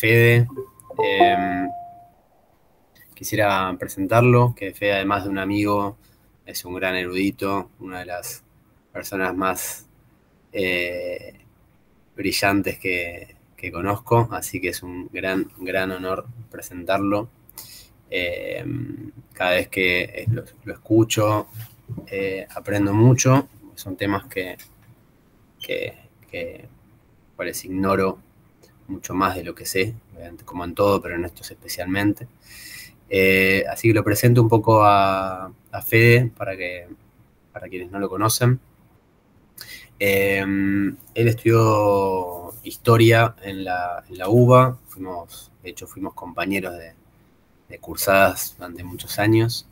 Fede. Quisiera presentarlo, que Fede, además de un amigo, es un gran erudito, una de las personas más brillantes que conozco, así que es un gran honor presentarlo. Cada vez que lo escucho, aprendo mucho. Son temas cuales ignoro mucho más de lo que sé, como en todo, pero en estos especialmente. Así que lo presento un poco a Fede para quienes no lo conocen. Él estudió historia en la UBA, de hecho fuimos compañeros de cursadas durante muchos años,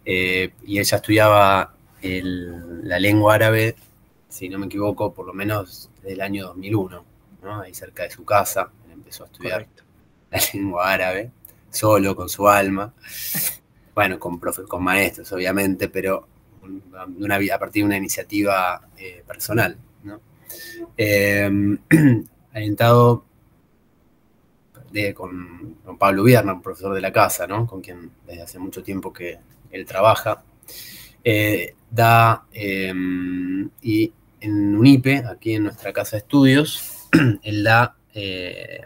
y ella estudiaba la lengua árabe, si no me equivoco, por lo menos desde el año 2001, ¿no? Ahí cerca de su casa, él empezó a estudiar la lengua árabe, solo, con su alma, bueno, con maestros obviamente, pero a partir de una iniciativa personal, ¿no? Alentado con Pablo Vierna, un profesor de la casa, ¿no? Con quien desde hace mucho tiempo que él trabaja. Y en UNIPE, aquí en nuestra casa de estudios, él da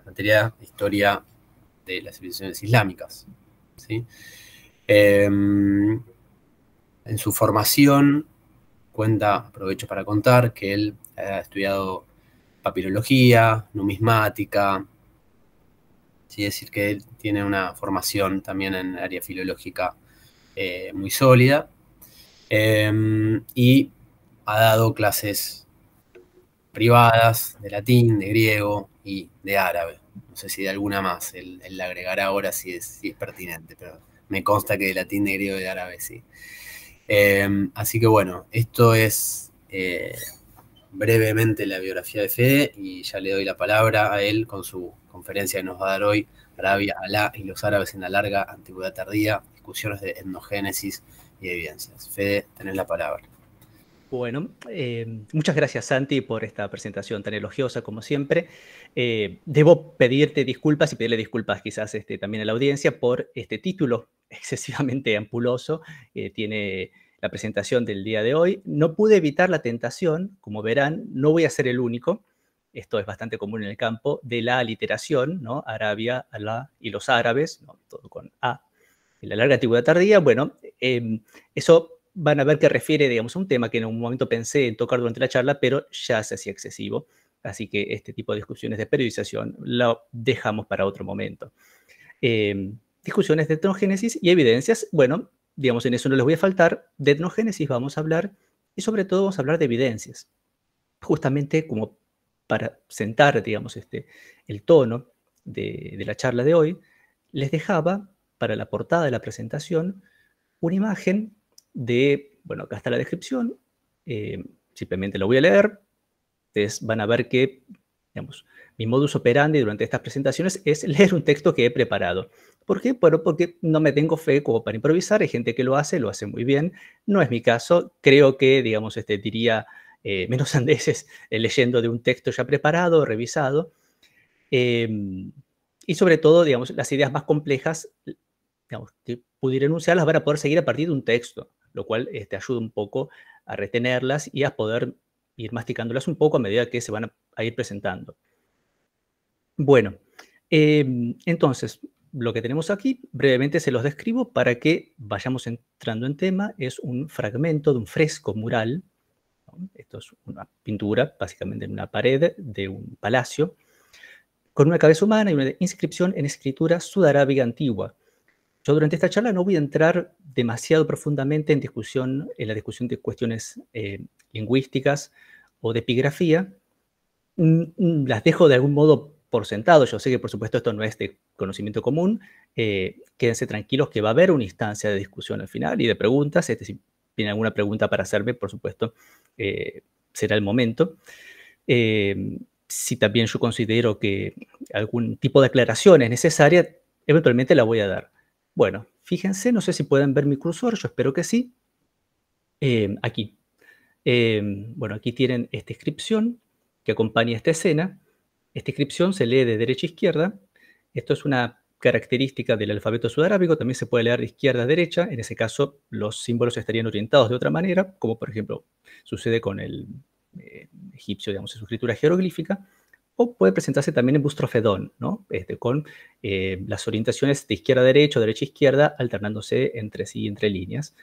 materia de historia de las civilizaciones islámicas, ¿sí? En su formación aprovecho para contar que él ha estudiado papirología, numismática, ¿sí? Es decir, que él tiene una formación también en área filológica muy sólida, y ha dado clases privadas de latín, de griego y de árabe. No sé si de alguna más, él le agregará ahora si es pertinente, pero me consta que de latín, de griego y de árabe sí. Así que bueno, esto es brevemente la biografía de Fede, y ya le doy la palabra a él con su conferencia que nos va a dar hoy: Arabia, Alá y los árabes en la larga antigüedad tardía, discusiones de etnogénesis y evidencias. Fede, tenés la palabra. Bueno, muchas gracias, Santi, por esta presentación tan elogiosa como siempre. Debo pedirte disculpas y pedirle disculpas quizás también a la audiencia por este título excesivamente ampuloso que tiene la presentación del día de hoy. No pude evitar la tentación, como verán, no voy a ser el único, esto es bastante común en el campo, de la aliteración, ¿no? Arabia, Alá y los árabes, ¿no? Todo con A. En la larga antigüedad tardía, bueno, eso van a ver que refiere, digamos, a un tema que en un momento pensé en tocar durante la charla, pero ya se hacía excesivo. Así que este tipo de discusiones de periodización lo dejamos para otro momento. Discusiones de etnogénesis y evidencias, bueno, digamos, en eso no les voy a faltar. De etnogénesis vamos a hablar, y sobre todo vamos a hablar de evidencias. Justamente como para sentar, digamos, el tono de la charla de hoy, les dejaba para la portada de la presentación una imagen bueno, acá está la descripción, simplemente lo voy a leer. Ustedes van a ver que, digamos, mi modus operandi durante estas presentaciones es leer un texto que he preparado. ¿Por qué? Bueno, porque no me tengo fe como para improvisar. Hay gente que lo hace muy bien. No es mi caso. Creo que, digamos, diría menos sandeces leyendo de un texto ya preparado, revisado. Y sobre todo, digamos, las ideas más complejas, digamos, que pudiera enunciarlas van a poder seguir a partir de un texto, lo cual ayuda un poco a retenerlas y a poder ir masticándolas un poco a medida que se van a ir presentando. Bueno, entonces, lo que tenemos aquí, brevemente se los describo para que vayamos entrando en tema. Es un fragmento de un fresco mural, ¿no? Esto es una pintura, básicamente en una pared de un palacio, con una cabeza humana y una inscripción en escritura sudarábiga antigua. Yo durante esta charla no voy a entrar demasiado profundamente en la discusión de cuestiones lingüísticas o de epigrafía. Las dejo de algún modo por sentado. Yo sé que, por supuesto, esto no es de conocimiento común. Quédense tranquilos que va a haber una instancia de discusión al final y de preguntas. Si tienen alguna pregunta para hacerme, por supuesto, será el momento. Si también yo considero que algún tipo de aclaración es necesaria, eventualmente la voy a dar. Bueno, fíjense, no sé si pueden ver mi cursor, yo espero que sí. Aquí. Bueno, aquí tienen esta inscripción que acompaña esta escena. Esta inscripción se lee de derecha a izquierda. Esto es una característica del alfabeto sudarábigo, también se puede leer de izquierda a derecha, en ese caso los símbolos estarían orientados de otra manera, como por ejemplo sucede con el egipcio, digamos, en su escritura jeroglífica, o puede presentarse también en bustrofedón, ¿no? Con las orientaciones de izquierda a derecha o derecha a izquierda alternándose entre sí, entre líneas,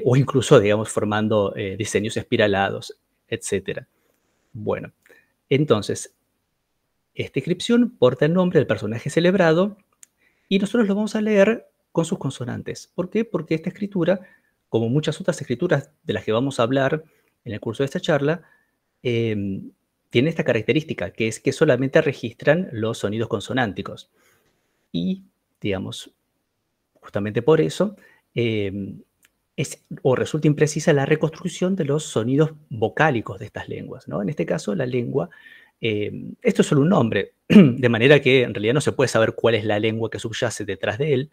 o incluso, digamos, formando diseños espiralados, etc. Bueno, entonces, esta inscripción porta el nombre del personaje celebrado y nosotros lo vamos a leer con sus consonantes. ¿Por qué? Porque esta escritura, como muchas otras escrituras de las que vamos a hablar en el curso de esta charla, tiene esta característica, que es que solamente registran los sonidos consonánticos. Y, digamos, justamente por eso, o resulta imprecisa la reconstrucción de los sonidos vocálicos de estas lenguas, ¿no? En este caso, la lengua, esto es solo un nombre, de manera que en realidad no se puede saber cuál es la lengua que subyace detrás de él.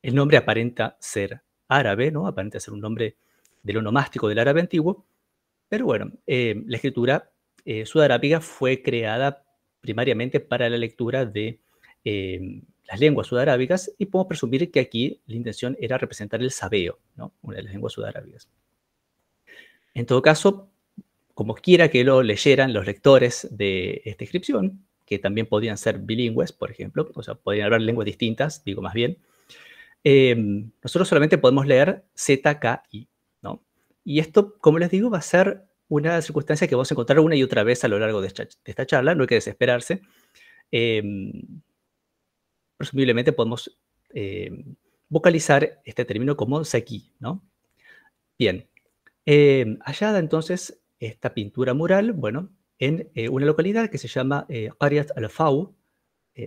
El nombre aparenta ser árabe, ¿no? Aparenta ser un nombre del onomástico del árabe antiguo, pero bueno, la escritura sudarábiga fue creada primariamente para la lectura de las lenguas sudarábigas y podemos presumir que aquí la intención era representar el sabeo, ¿no? Una de las lenguas sudarábigas. En todo caso, como quiera que lo leyeran los lectores de esta inscripción, que también podían ser bilingües, por ejemplo, o sea, podían hablar lenguas distintas, digo más bien, nosotros solamente podemos leer ZKI, ¿no? Y esto, como les digo, va a ser una circunstancia que vamos a encontrar una y otra vez a lo largo de esta charla, no hay que desesperarse. Presumiblemente podemos vocalizar este término como Saki, ¿no? Bien, hallada entonces esta pintura mural, bueno, en una localidad que se llama Qaryat al-Faw,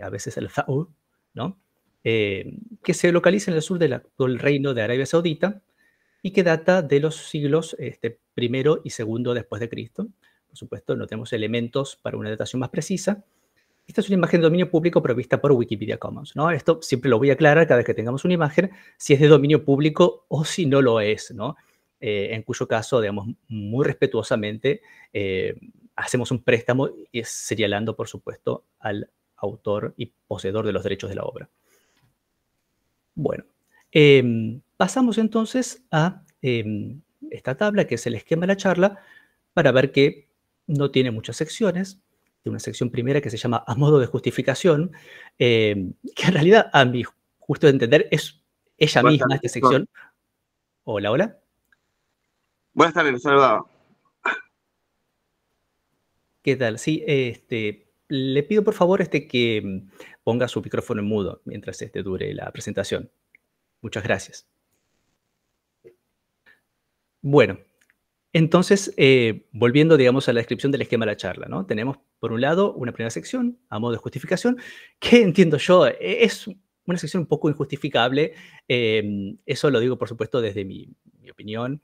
a veces al-Faw, ¿no? Que se localiza en el sur del actual reino de Arabia Saudita y que data de los siglos primero y segundo después de Cristo. Por supuesto, no tenemos elementos para una datación más precisa. Esta es una imagen de dominio público provista por Wikimedia Commons, ¿no? Esto siempre lo voy a aclarar cada vez que tengamos una imagen, si es de dominio público o si no lo es, ¿no? En cuyo caso, digamos, muy respetuosamente hacemos un préstamo y señalando, por supuesto, al autor y poseedor de los derechos de la obra. Bueno, pasamos entonces a esta tabla, que es el esquema de la charla, para ver que no tiene muchas secciones. Tiene una sección primera que se llama a modo de justificación, que en realidad, a mi justo de entender, es ella misma, esta sección. Hola, hola. Buenas tardes, saludado. ¿Qué tal? Sí, le pido por favor que ponga su micrófono en mudo mientras dure la presentación. Muchas gracias. Bueno, entonces, volviendo, digamos, a la descripción del esquema de la charla, ¿no? Tenemos, por un lado, una primera sección, a modo de justificación, que entiendo yo, es una sección un poco injustificable. Eso lo digo, por supuesto, desde mi opinión.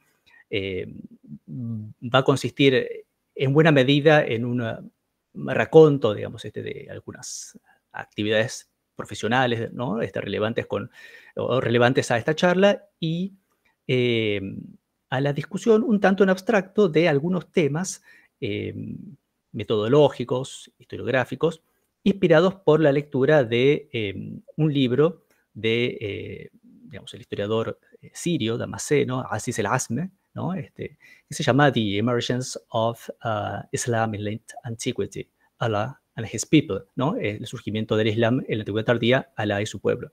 Va a consistir en buena medida en un raconto, digamos, de algunas actividades profesionales, ¿no? Relevantes o relevantes a esta charla y a la discusión un tanto en abstracto de algunos temas metodológicos, historiográficos, inspirados por la lectura de un libro de, digamos, el historiador sirio, damasceno, Aziz el-Azme, ¿no? Que se llama The Emergence of Islam in Late Antiquity, Allah and His People, ¿no? El surgimiento del Islam en la antigüedad tardía, Alá y su pueblo.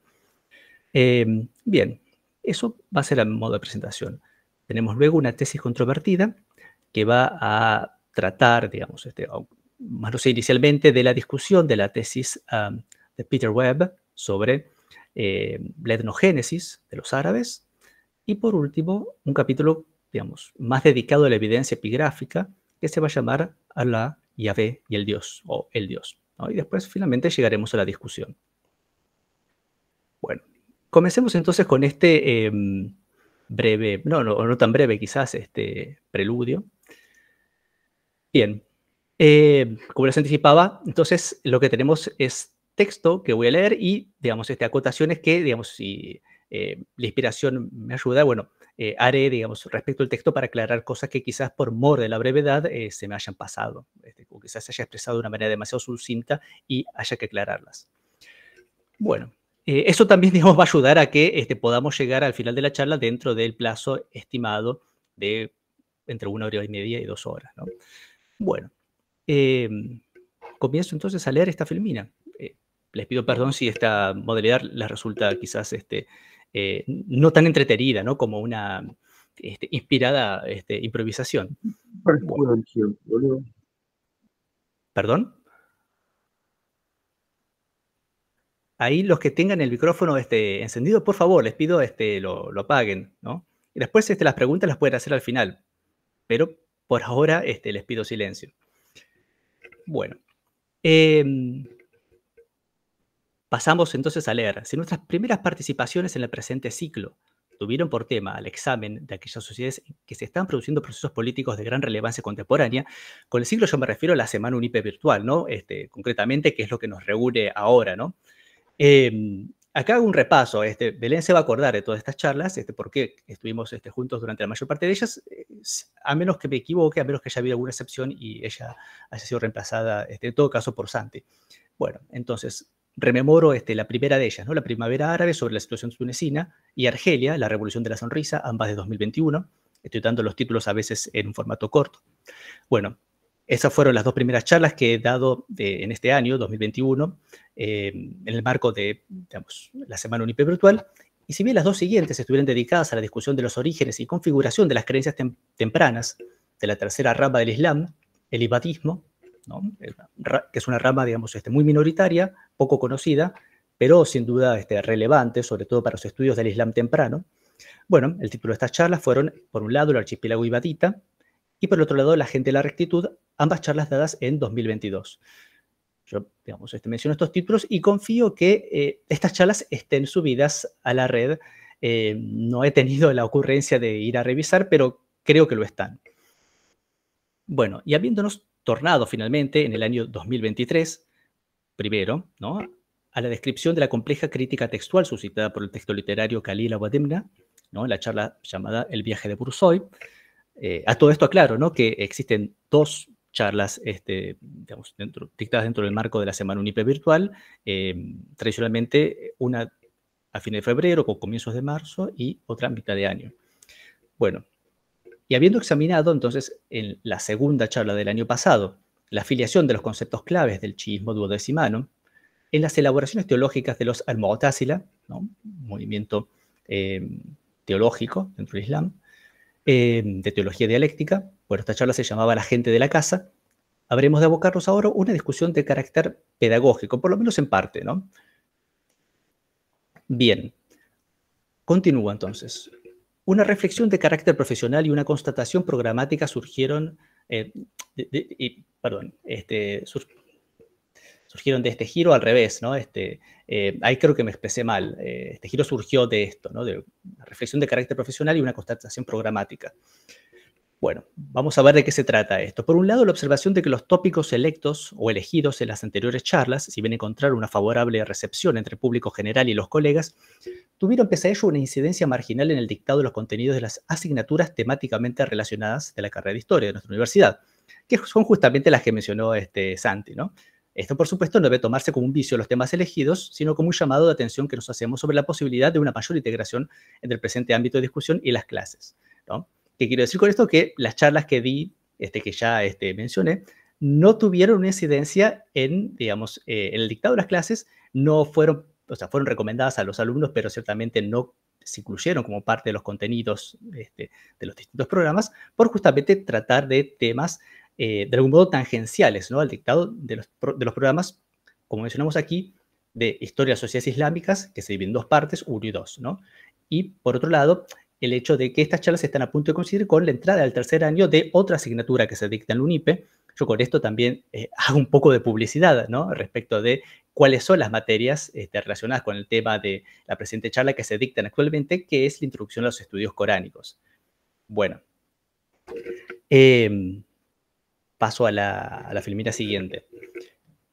Bien, eso va a ser a modo de presentación. Tenemos luego una tesis controvertida que va a tratar, digamos, más no sé, inicialmente de la discusión de la tesis de Peter Webb sobre la etnogénesis de los árabes. Y por último, un capítulo, digamos, más dedicado a la evidencia epigráfica que se va a llamar Allah, Yahvé y el Dios, o el Dios, ¿no? Y después finalmente llegaremos a la discusión. Bueno, comencemos entonces con este breve, no tan breve quizás, preludio. Bien, como les anticipaba, entonces lo que tenemos es texto que voy a leer y, digamos, acotaciones que, digamos, si la inspiración me ayuda, bueno, haré, digamos, respecto al texto para aclarar cosas que quizás por mor de la brevedad se me hayan pasado, o quizás se haya expresado de una manera demasiado sucinta y haya que aclararlas. Bueno, eso también, digamos, va a ayudar a que podamos llegar al final de la charla dentro del plazo estimado de entre 1 hora y media y 2 horas, ¿no? Bueno, comienzo entonces a leer esta filmina. Les pido perdón si esta modalidad les resulta quizás no tan entretenida, ¿no? Como una inspirada improvisación. Bueno. ¿Perdón? Ahí los que tengan el micrófono encendido, por favor, les pido lo apaguen, ¿no? Y después las preguntas las pueden hacer al final, pero por ahora les pido silencio. Bueno, pasamos entonces a leer. Si nuestras primeras participaciones en el presente ciclo tuvieron por tema al examen de aquellas sociedades que se están produciendo procesos políticos de gran relevancia contemporánea, con el ciclo yo me refiero a la Semana UNIPE virtual, ¿no? Concretamente, que es lo que nos reúne ahora, ¿no? Acá hago un repaso. Belén se va a acordar de todas estas charlas, porque estuvimos juntos durante la mayor parte de ellas, a menos que me equivoque, a menos que haya habido alguna excepción y ella haya sido reemplazada, en todo caso, por Santi. Bueno, entonces, rememoro la primera de ellas, ¿no? La Primavera Árabe sobre la situación tunecina, y Argelia, la Revolución de la Sonrisa, ambas de 2021. Estoy dando los títulos a veces en un formato corto. Bueno, esas fueron las dos primeras charlas que he dado en este año, 2021, en el marco de, digamos, la Semana UNIPE virtual. Y si bien las dos siguientes estuvieron dedicadas a la discusión de los orígenes y configuración de las creencias tempranas de la tercera rama del Islam, el ibadismo, ¿no? Que es una rama, digamos, muy minoritaria, poco conocida, pero sin duda relevante, sobre todo para los estudios del Islam temprano. Bueno, el título de estas charlas fueron, por un lado, el archipiélago ibadita, y por el otro lado, la gente de la rectitud, ambas charlas dadas en 2022. Yo, digamos, menciono estos títulos y confío que estas charlas estén subidas a la red. No he tenido la ocurrencia de ir a revisar, pero creo que lo están. Bueno, y habiéndonos tornado finalmente en el año 2023, primero, ¿no?, a la descripción de la compleja crítica textual suscitada por el texto literario Khalil Awadimna, ¿no?, en la charla llamada El viaje de Burzoy. A todo esto aclaro, ¿no?, que existen dos charlas digamos, dictadas dentro del marco de la Semana UNIPE virtual, tradicionalmente una a fines de febrero o comienzos de marzo y otra a mitad de año. Bueno, y habiendo examinado entonces en la segunda charla del año pasado la afiliación de los conceptos claves del chiismo duodecimano en las elaboraciones teológicas de los al-Mu'tazila, ¿no?, movimiento teológico dentro del Islam, de teología dialéctica, bueno, esta charla se llamaba La gente de la casa, habremos de abocarnos ahora a una discusión de carácter pedagógico, por lo menos en parte, ¿no? Bien, continúa entonces. Una reflexión de carácter profesional y una constatación programática surgieron, surgieron de este giro al revés, ¿no? Ahí creo que me expresé mal. Este giro surgió de esto, ¿no?, de una reflexión de carácter profesional y una constatación programática. Bueno, vamos a ver de qué se trata esto. Por un lado, la observación de que los tópicos electos o elegidos en las anteriores charlas, si bien encontraron una favorable recepción entre el público general y los colegas, tuvieron pese a ello una incidencia marginal en el dictado de los contenidos de las asignaturas temáticamente relacionadas de la carrera de Historia de nuestra universidad, que son justamente las que mencionó Santi, ¿no? Esto, por supuesto, no debe tomarse como un vicio de los temas elegidos, sino como un llamado de atención que nos hacemos sobre la posibilidad de una mayor integración entre el presente ámbito de discusión y las clases, ¿no? ¿Qué quiero decir con esto? Que las charlas que di, que ya mencioné, no tuvieron una incidencia en, digamos, en el dictado de las clases, no fueron, o sea, fueron recomendadas a los alumnos, pero ciertamente no se incluyeron como parte de los contenidos de los distintos programas, por justamente tratar de temas de algún modo tangenciales, ¿no?, al dictado de los programas, como mencionamos aquí, de Historia de las Sociedades Islámicas, que se dividen en dos partes, 1 y 2, ¿no? Y, por otro lado, el hecho de que estas charlas están a punto de coincidir con la entrada al tercer año de otra asignatura que se dicta en la UNIPE. Yo con esto también hago un poco de publicidad, ¿no?, respecto de cuáles son las materias relacionadas con el tema de la presente charla que se dictan actualmente, que es la introducción a los estudios coránicos. Bueno, paso a la filmina siguiente.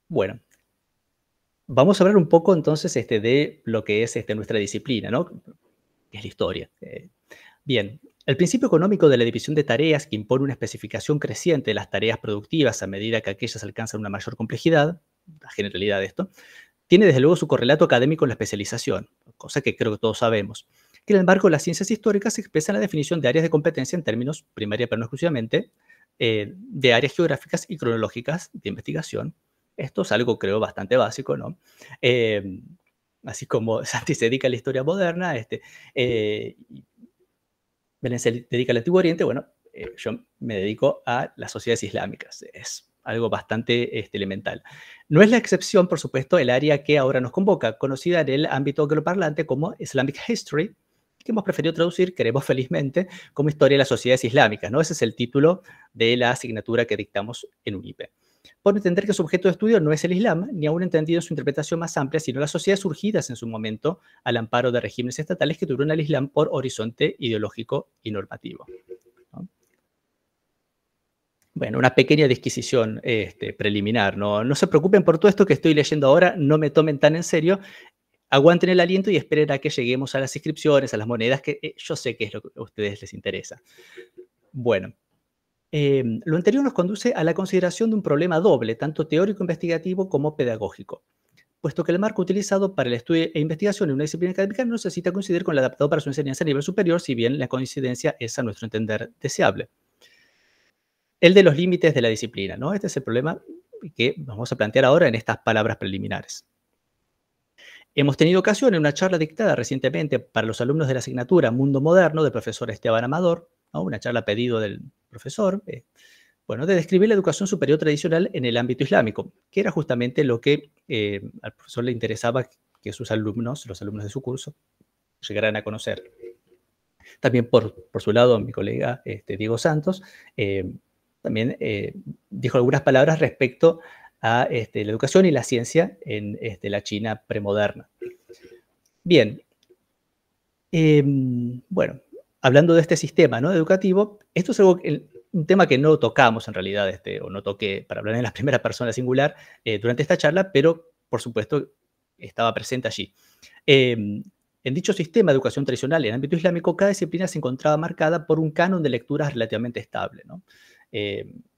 Bueno, vamos a hablar un poco entonces de lo que es nuestra disciplina, ¿no?, que es la historia. Bien, el principio económico de la división de tareas, que impone una especificación creciente de las tareas productivas a medida que aquellas alcanzan una mayor complejidad, la generalidad de esto, tiene desde luego su correlato académico en la especialización, cosa que creo que todos sabemos. Sin embargo, las ciencias históricas expresan la definición de áreas de competencia en términos, primaria pero no exclusivamente, de áreas geográficas y cronológicas de investigación. Esto es algo, creo, bastante básico, ¿no? Así como Santi se dedica a la historia moderna, Belén se dedica al Antiguo Oriente, bueno, yo me dedico a las sociedades islámicas. Es algo bastante elemental. No es la excepción, por supuesto, el área que ahora nos convoca, conocida en el ámbito angloparlante como Islamic History, que hemos preferido traducir, queremos felizmente, como Historia de las Sociedades Islámicas, ¿no? Ese es el título de la asignatura que dictamos en UNIPE. Por entender que su objeto de estudio no es el Islam, ni aún entendido en su interpretación más amplia, sino las sociedades surgidas en su momento al amparo de regímenes estatales que tuvieron al Islam por horizonte ideológico y normativo, ¿no? Bueno, una pequeña disquisición preliminar, ¿no? No se preocupen por todo esto que estoy leyendo ahora, no me tomen tan en serio. Aguanten el aliento y esperen a que lleguemos a las inscripciones, a las monedas, que yo sé que es lo que a ustedes les interesa. Bueno, lo anterior nos conduce a la consideración de un problema doble, tanto teórico-investigativo como pedagógico, puesto que el marco utilizado para el estudio e investigación en una disciplina académica no necesita coincidir con el adaptado para su enseñanza a nivel superior, si bien la coincidencia es, a nuestro entender, deseable. El de los límites de la disciplina, ¿no? Este es el problema que vamos a plantear ahora en estas palabras preliminares. Hemos tenido ocasión en una charla dictada recientemente para los alumnos de la asignatura Mundo Moderno del profesor Esteban Amador, ¿no? Una charla a pedido del profesor, bueno, de describir la educación superior tradicional en el ámbito islámico, que era justamente lo que al profesor le interesaba que sus alumnos, los alumnos de su curso, llegaran a conocer. También por su lado, mi colega Diego Santos también dijo algunas palabras respecto a la educación y la ciencia en la China premoderna. Bien, bueno, hablando de este sistema, ¿no?, educativo, esto es algo, un tema que no tocamos en realidad, o no toqué para hablar en la primera persona singular durante esta charla, pero por supuesto estaba presente allí. En dicho sistema de educación tradicional en el ámbito islámico, cada disciplina se encontraba marcada por un canon de lecturas relativamente estable, ¿no?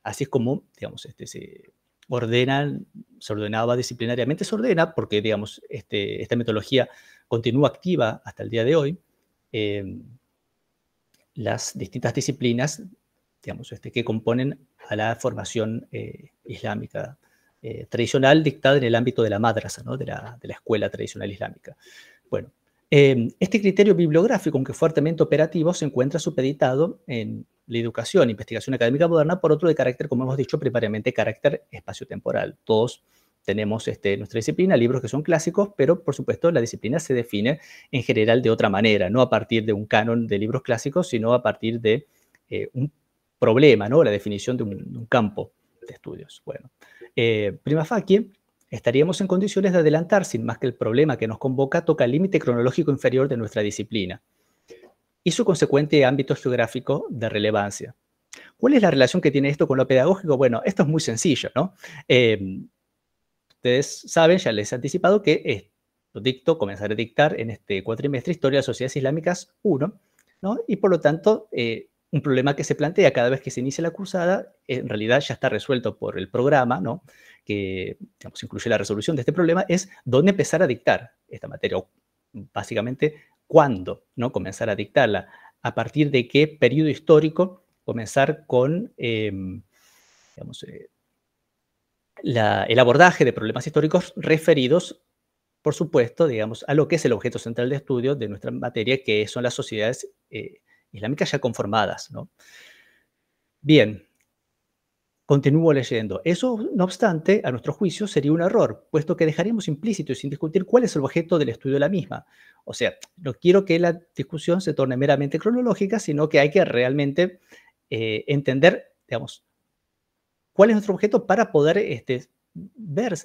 Así es como, digamos, se ordenaba disciplinariamente, se ordena porque, digamos, esta metodología continúa activa hasta el día de hoy. Las distintas disciplinas, digamos, que componen a la formación islámica tradicional dictada en el ámbito de la madrasa, ¿no?, de la escuela tradicional islámica. Bueno, este criterio bibliográfico, aunque fuertemente operativo, se encuentra supeditado en la educación e investigación académica moderna por otro de carácter, como hemos dicho, primariamente carácter espaciotemporal. Todos tenemos nuestra disciplina, libros que son clásicos, pero por supuesto la disciplina se define en general de otra manera, no a partir de un canon de libros clásicos, sino a partir de un problema, ¿no?, la definición de un campo de estudios. Bueno, prima facie, estaríamos en condiciones de adelantar, sin más que el problema que nos convoca toca el límite cronológico inferior de nuestra disciplina y su consecuente ámbito geográfico de relevancia. ¿Cuál es la relación que tiene esto con lo pedagógico? Bueno, esto es muy sencillo, ¿no? Ustedes saben, ya les he anticipado que comenzaré a dictar en este cuatrimestre Historia de las Sociedades Islámicas 1, ¿no? Y por lo tanto, un problema que se plantea cada vez que se inicia la cursada, en realidad ya está resuelto por el programa, ¿no?, que, digamos, incluye la resolución de este problema, es dónde empezar a dictar esta materia, o básicamente cuándo, ¿no?, comenzar a dictarla, a partir de qué periodo histórico comenzar con, digamos, el abordaje de problemas históricos referidos, por supuesto, digamos, a lo que es el objeto central de estudio de nuestra materia, que son las sociedades islámicas ya conformadas, ¿no? Bien, continúo leyendo. Eso, no obstante, a nuestro juicio sería un error, puesto que dejaríamos implícito y sin discutir cuál es el objeto del estudio de la misma. O sea, no quiero que la discusión se torne meramente cronológica, sino que hay que realmente entender, digamos, cuál es nuestro objeto para poder ver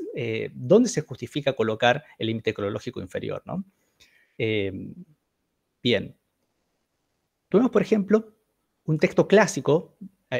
dónde se justifica colocar el límite cronológico inferior, ¿no? Bien. Tuvimos, por ejemplo, un texto clásico,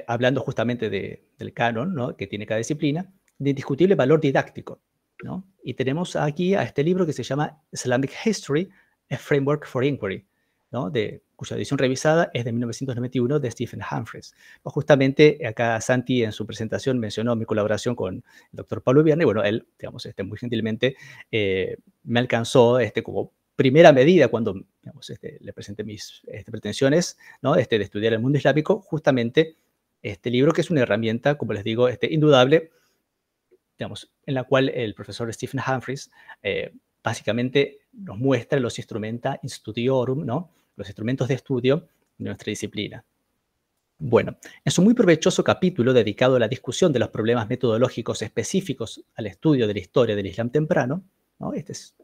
hablando justamente del canon, ¿no?, que tiene cada disciplina, de indiscutible valor didáctico, ¿no? Y tenemos aquí a este libro que se llama Islamic History, A Framework for Inquiry, ¿no? Cuya edición revisada es de 1991 de Stephen Humphreys. Pues justamente acá Santi en su presentación mencionó mi colaboración con el doctor Pablo Viernes, y bueno, él, digamos, muy gentilmente me alcanzó como primera medida cuando, digamos, le presenté mis pretensiones, ¿no? de estudiar el mundo islámico, justamente este libro, que es una herramienta, como les digo, indudable, digamos, en la cual el profesor Stephen Humphreys básicamente nos muestra los instrumenta studiorum, ¿no? Los instrumentos de estudio de nuestra disciplina. Bueno, en su muy provechoso capítulo dedicado a la discusión de los problemas metodológicos específicos al estudio de la historia del Islam temprano, ¿no? Este es,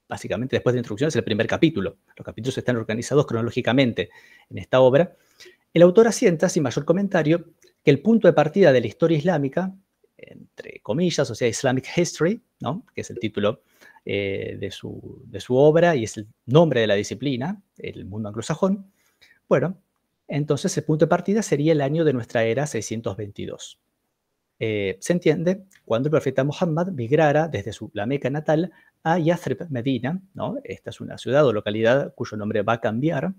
básicamente, después de la introducción, es el primer capítulo. Los capítulos están organizados cronológicamente en esta obra. El autor asienta, sin mayor comentario, que el punto de partida de la historia islámica, entre comillas, o sea, Islamic History, ¿no? Que es el título de su obra y es el nombre de la disciplina, el mundo anglosajón. Bueno, entonces el punto de partida sería el año de nuestra era 622. Se entiende cuando el profeta Muhammad migrara desde la Meca natal a Yathrib, Medina, ¿no? Esta es una ciudad o localidad cuyo nombre va a cambiar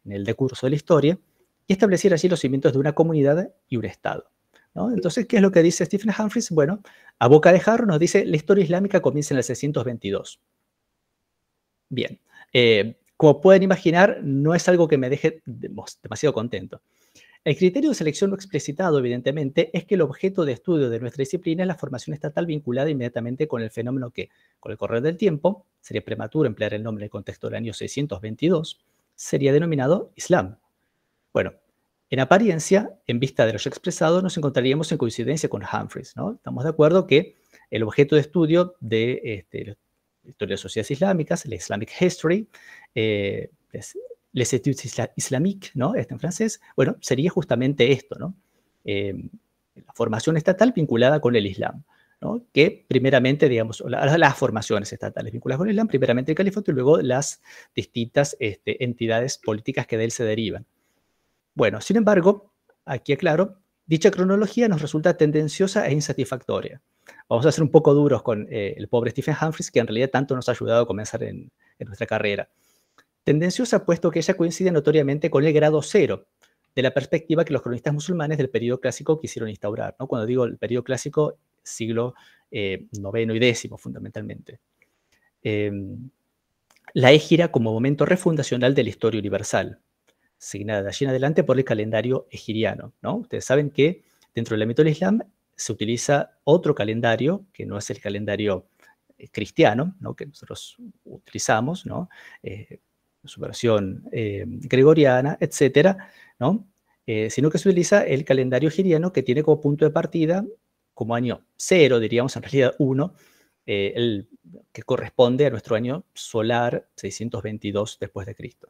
en el decurso de la historia, y estableciera allí los cimientos de una comunidad y un estado, ¿no? Entonces, ¿qué es lo que dice Stephen Humphreys? Bueno, a boca de jarro nos dice la historia islámica comienza en el 622. Bien, como pueden imaginar, no es algo que me deje demasiado contento. El criterio de selección no explicitado, evidentemente, es que el objeto de estudio de nuestra disciplina es la formación estatal vinculada inmediatamente con el fenómeno que, con el correr del tiempo, sería prematuro emplear el nombre en el contexto del año 622, sería denominado Islam. Bueno, en apariencia, en vista de lo ya expresado, nos encontraríamos en coincidencia con Humphreys, ¿no? Estamos de acuerdo que el objeto de estudio de la historia de sociedades islámicas, la Islamic History, les études islamiques, ¿no? En francés, bueno, sería justamente esto, ¿no? La formación estatal vinculada con el Islam, ¿no? Que primeramente, digamos, las formaciones estatales vinculadas con el Islam, primeramente el califato y luego las distintas entidades políticas que de él se derivan. Bueno, sin embargo, aquí aclaro, dicha cronología nos resulta tendenciosa e insatisfactoria. Vamos a ser un poco duros con el pobre Stephen Humphreys, que en realidad tanto nos ha ayudado a comenzar en nuestra carrera. Tendenciosa puesto que ella coincide notoriamente con el grado cero de la perspectiva que los cronistas musulmanes del periodo clásico quisieron instaurar, ¿no? Cuando digo el periodo clásico, siglo IX y X, fundamentalmente. La égira como momento refundacional de la historia universal, asignada de allí en adelante por el calendario egiriano, ¿no? Ustedes saben que dentro del ámbito del Islam se utiliza otro calendario, que no es el calendario cristiano, ¿no? Que nosotros utilizamos, ¿no? Su versión gregoriana, etcétera, ¿no? Sino que se utiliza el calendario egiriano, que tiene como punto de partida, como año 0, diríamos en realidad 1, que corresponde a nuestro año solar 622 después de Cristo.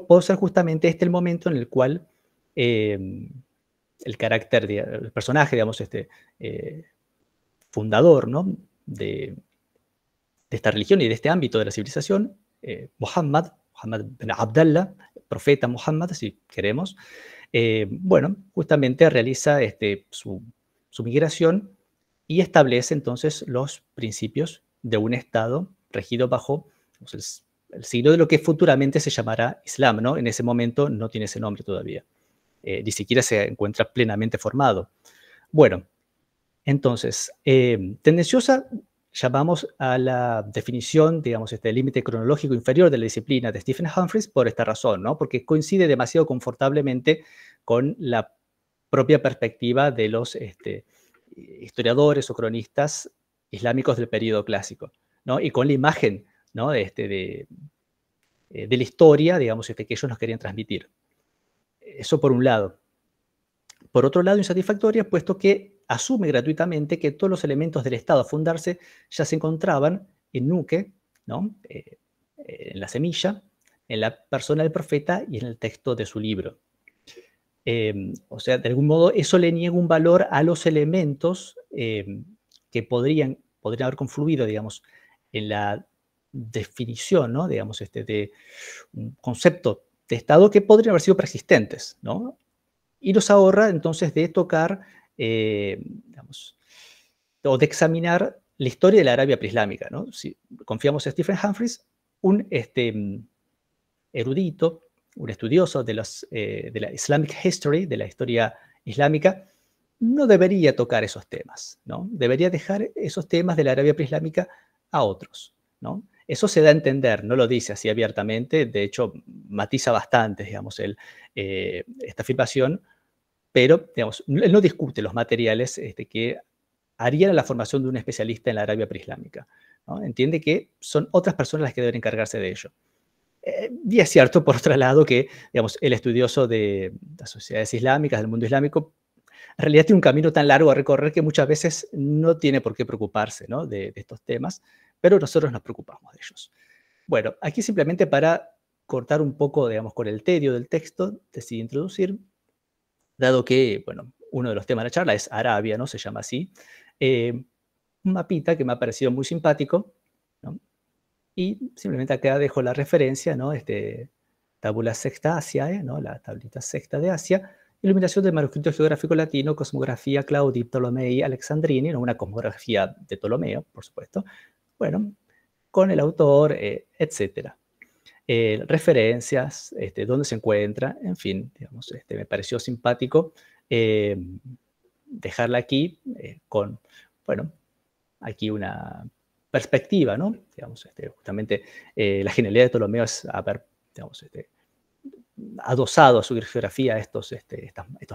Puede ser justamente este el momento en el cual el carácter, el personaje, digamos, fundador, ¿no? de esta religión y de este ámbito de la civilización, Muhammad bin Abdallah, profeta Muhammad, si queremos, bueno, justamente realiza su migración y establece entonces los principios de un Estado regido bajo el signo de lo que futuramente se llamará Islam, ¿no? En ese momento no tiene ese nombre todavía, ni siquiera se encuentra plenamente formado. Bueno, entonces, tendenciosa llamamos a la definición, digamos, límite cronológico inferior de la disciplina de Stephen Humphreys por esta razón, ¿no? Porque coincide demasiado confortablemente con la propia perspectiva de los historiadores o cronistas islámicos del periodo clásico, ¿no? Y con la imagen, ¿no? de la historia, digamos, que ellos nos querían transmitir. Eso por un lado. Por otro lado, insatisfactoria, puesto que asume gratuitamente que todos los elementos del Estado a fundarse ya se encontraban en Nuque, ¿no? En la semilla, en la persona del profeta y en el texto de su libro. O sea, de algún modo, eso le niega un valor a los elementos que podrían haber confluido, digamos, en la definición, ¿no? Digamos, de un concepto de Estado que podrían haber sido persistentes, ¿no? Y nos ahorra entonces de tocar, digamos, o de examinar la historia de la Arabia preislámica, ¿no? Si confiamos en Stephen Humphreys, un erudito, un estudioso de la Islamic History, de la historia islámica, no debería tocar esos temas, ¿no? Debería dejar esos temas de la Arabia preislámica a otros, ¿no? Eso se da a entender, no lo dice así abiertamente, de hecho matiza bastante, digamos, esta afirmación, pero, digamos, él no discute los materiales que harían la formación de un especialista en la Arabia preislámica, ¿no? Entiende que son otras personas las que deben encargarse de ello. Y es cierto, por otro lado, que, digamos, el estudioso de las sociedades islámicas, del mundo islámico, en realidad tiene un camino tan largo a recorrer que muchas veces no tiene por qué preocuparse, ¿no?, de estos temas, pero nosotros nos preocupamos de ellos. Bueno, aquí simplemente para cortar un poco, digamos, con el tedio del texto, decidí introducir, dado que, bueno, uno de los temas de la charla es Arabia, ¿no?, se llama así, un mapita que me ha parecido muy simpático, ¿no? Y simplemente acá dejo la referencia, ¿no? Tabula Sexta Asiae, ¿no?, la tablita sexta de Asia, iluminación del manuscrito geográfico latino, cosmografía Claudi Ptolomei Alexandrini, ¿no?, una cosmografía de Ptolomeo, por supuesto, bueno, con el autor, etcétera. Referencias, dónde se encuentra, en fin, digamos, me pareció simpático dejarla aquí con, bueno, aquí una perspectiva, ¿no? Digamos, justamente la genialidad de Ptolomeo es haber, digamos, adosado a su geografía estos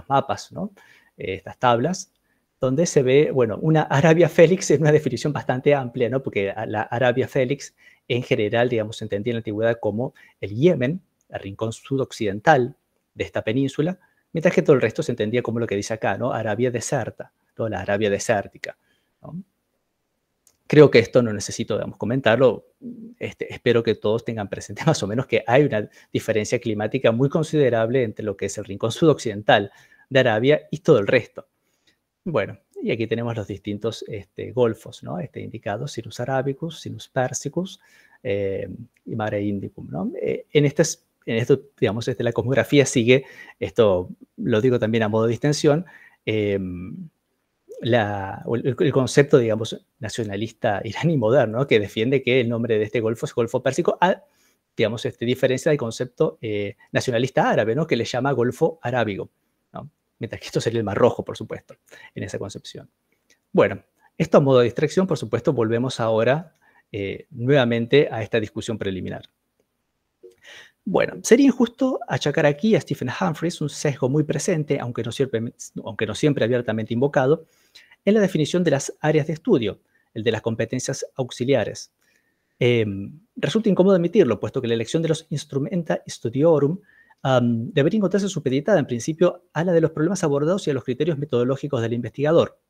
mapas, ¿no? Estas tablas, donde se ve, bueno, una Arabia Félix es una definición bastante amplia, ¿no? Porque la Arabia Félix, en general, digamos, se entendía en la antigüedad como el Yemen, el rincón sudoccidental de esta península, mientras que todo el resto se entendía como lo que dice acá, ¿no? Arabia deserta, ¿no?, la Arabia desértica, ¿no? Creo que esto no necesito, digamos, comentarlo. Espero que todos tengan presente más o menos que hay una diferencia climática muy considerable entre lo que es el rincón sudoccidental de Arabia y todo el resto. Bueno, y aquí tenemos los distintos golfos, ¿no? Indicados, Sinus Arabicus, Sinus Persicus y Mare Indicum, ¿no? En esto, digamos, la cosmografía sigue, esto lo digo también a modo de distensión, el concepto, digamos, nacionalista iraní moderno, ¿no?, que defiende que el nombre de este golfo es Golfo Pérsico, digamos, diferencia del concepto nacionalista árabe, ¿no?, que le llama Golfo Arábigo, ¿no?, mientras que esto sería el Mar Rojo, por supuesto, en esa concepción. Bueno, esto a modo de distracción, por supuesto, volvemos ahora nuevamente a esta discusión preliminar. Bueno, sería injusto achacar aquí a Stephen Humphreys un sesgo muy presente, aunque no siempre abiertamente invocado, en la definición de las áreas de estudio, el de las competencias auxiliares. Resulta incómodo admitirlo, puesto que la elección de los instrumenta studiorum debería encontrarse supeditada en principio a la de los problemas abordados y a los criterios metodológicos del investigador.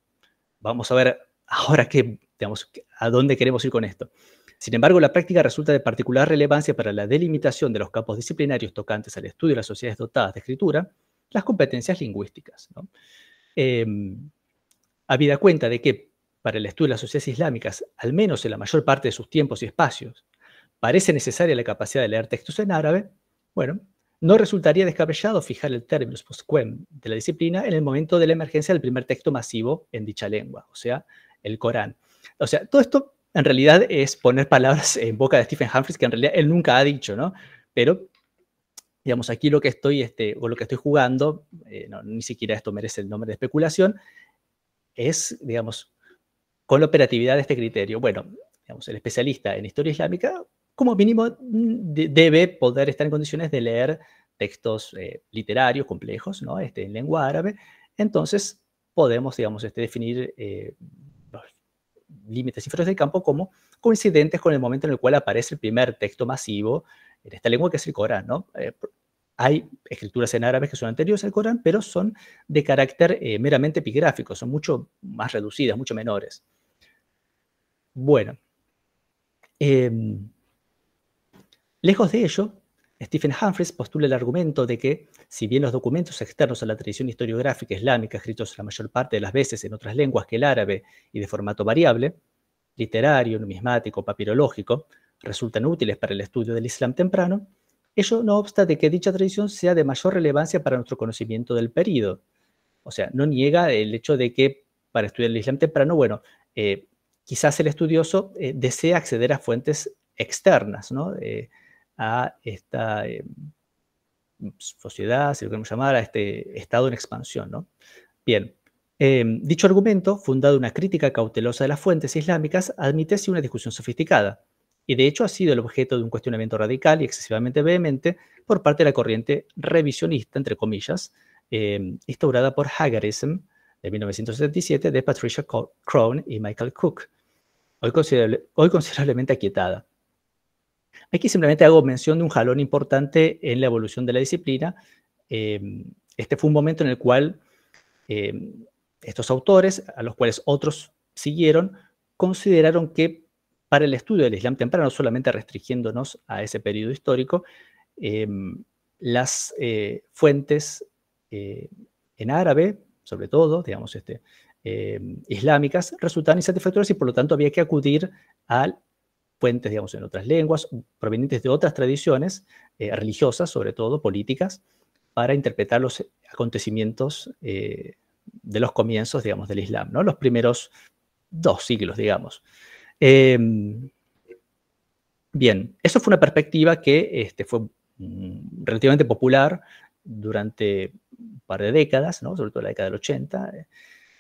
Vamos a ver ahora digamos, a dónde queremos ir con esto. Sin embargo, la práctica resulta de particular relevancia para la delimitación de los campos disciplinarios tocantes al estudio de las sociedades dotadas de escritura, las competencias lingüísticas, ¿no? Habida cuenta de que para el estudio de las sociedades islámicas, al menos en la mayor parte de sus tiempos y espacios, parece necesaria la capacidad de leer textos en árabe, bueno, no resultaría descabellado fijar el términus postquem de la disciplina en el momento de la emergencia del primer texto masivo en dicha lengua, o sea, el Corán. O sea, todo esto en realidad es poner palabras en boca de Stephen Humphreys que en realidad él nunca ha dicho, ¿no? Pero, digamos, aquí lo que estoy, o lo que estoy jugando, ni siquiera esto merece el nombre de especulación, es, digamos, con la operatividad de este criterio. Bueno, digamos, el especialista en historia islámica, como mínimo, debe poder estar en condiciones de leer textos literarios complejos, ¿no?, en lengua árabe. Entonces, podemos, digamos, definir los límites inferiores del campo como coincidentes con el momento en el cual aparece el primer texto masivo en esta lengua, que es el Corán, ¿no? Hay escrituras en árabe que son anteriores al Corán, pero son de carácter meramente epigráfico, son mucho más reducidas, mucho menores. Bueno, lejos de ello, Stephen Humphreys postula el argumento de que, si bien los documentos externos a la tradición historiográfica islámica, escritos la mayor parte de las veces en otras lenguas que el árabe y de formato variable, literario, numismático, papirológico, resultan útiles para el estudio del Islam temprano, ello no obsta de que dicha tradición sea de mayor relevancia para nuestro conocimiento del período. O sea, no niega el hecho de que para estudiar el Islam temprano, bueno, quizás el estudioso desea acceder a fuentes externas, ¿no?, a esta sociedad, si lo queremos llamar, a este estado en expansión, ¿no? Bien, dicho argumento, fundado en una crítica cautelosa de las fuentes islámicas, admite sí una discusión sofisticada, y de hecho ha sido el objeto de un cuestionamiento radical y excesivamente vehemente por parte de la corriente revisionista, entre comillas, instaurada por Hagarism de 1977 de Patricia Crone y Michael Cook, hoy considerablemente aquietada. Aquí simplemente hago mención de un jalón importante en la evolución de la disciplina. Este fue un momento en el cual estos autores, a los cuales otros siguieron, consideraron que para el estudio del Islam temprano, solamente restringiéndonos a ese periodo histórico, las fuentes en árabe, sobre todo, digamos, islámicas, resultaban insatisfactorias y por lo tanto había que acudir a fuentes, digamos, en otras lenguas, provenientes de otras tradiciones religiosas, sobre todo políticas, para interpretar los acontecimientos de los comienzos, digamos, del Islam, ¿no? Los primeros 2 siglos, digamos. Bien, eso fue una perspectiva que fue relativamente popular durante un par de décadas, ¿no? Sobre todo la década del 80.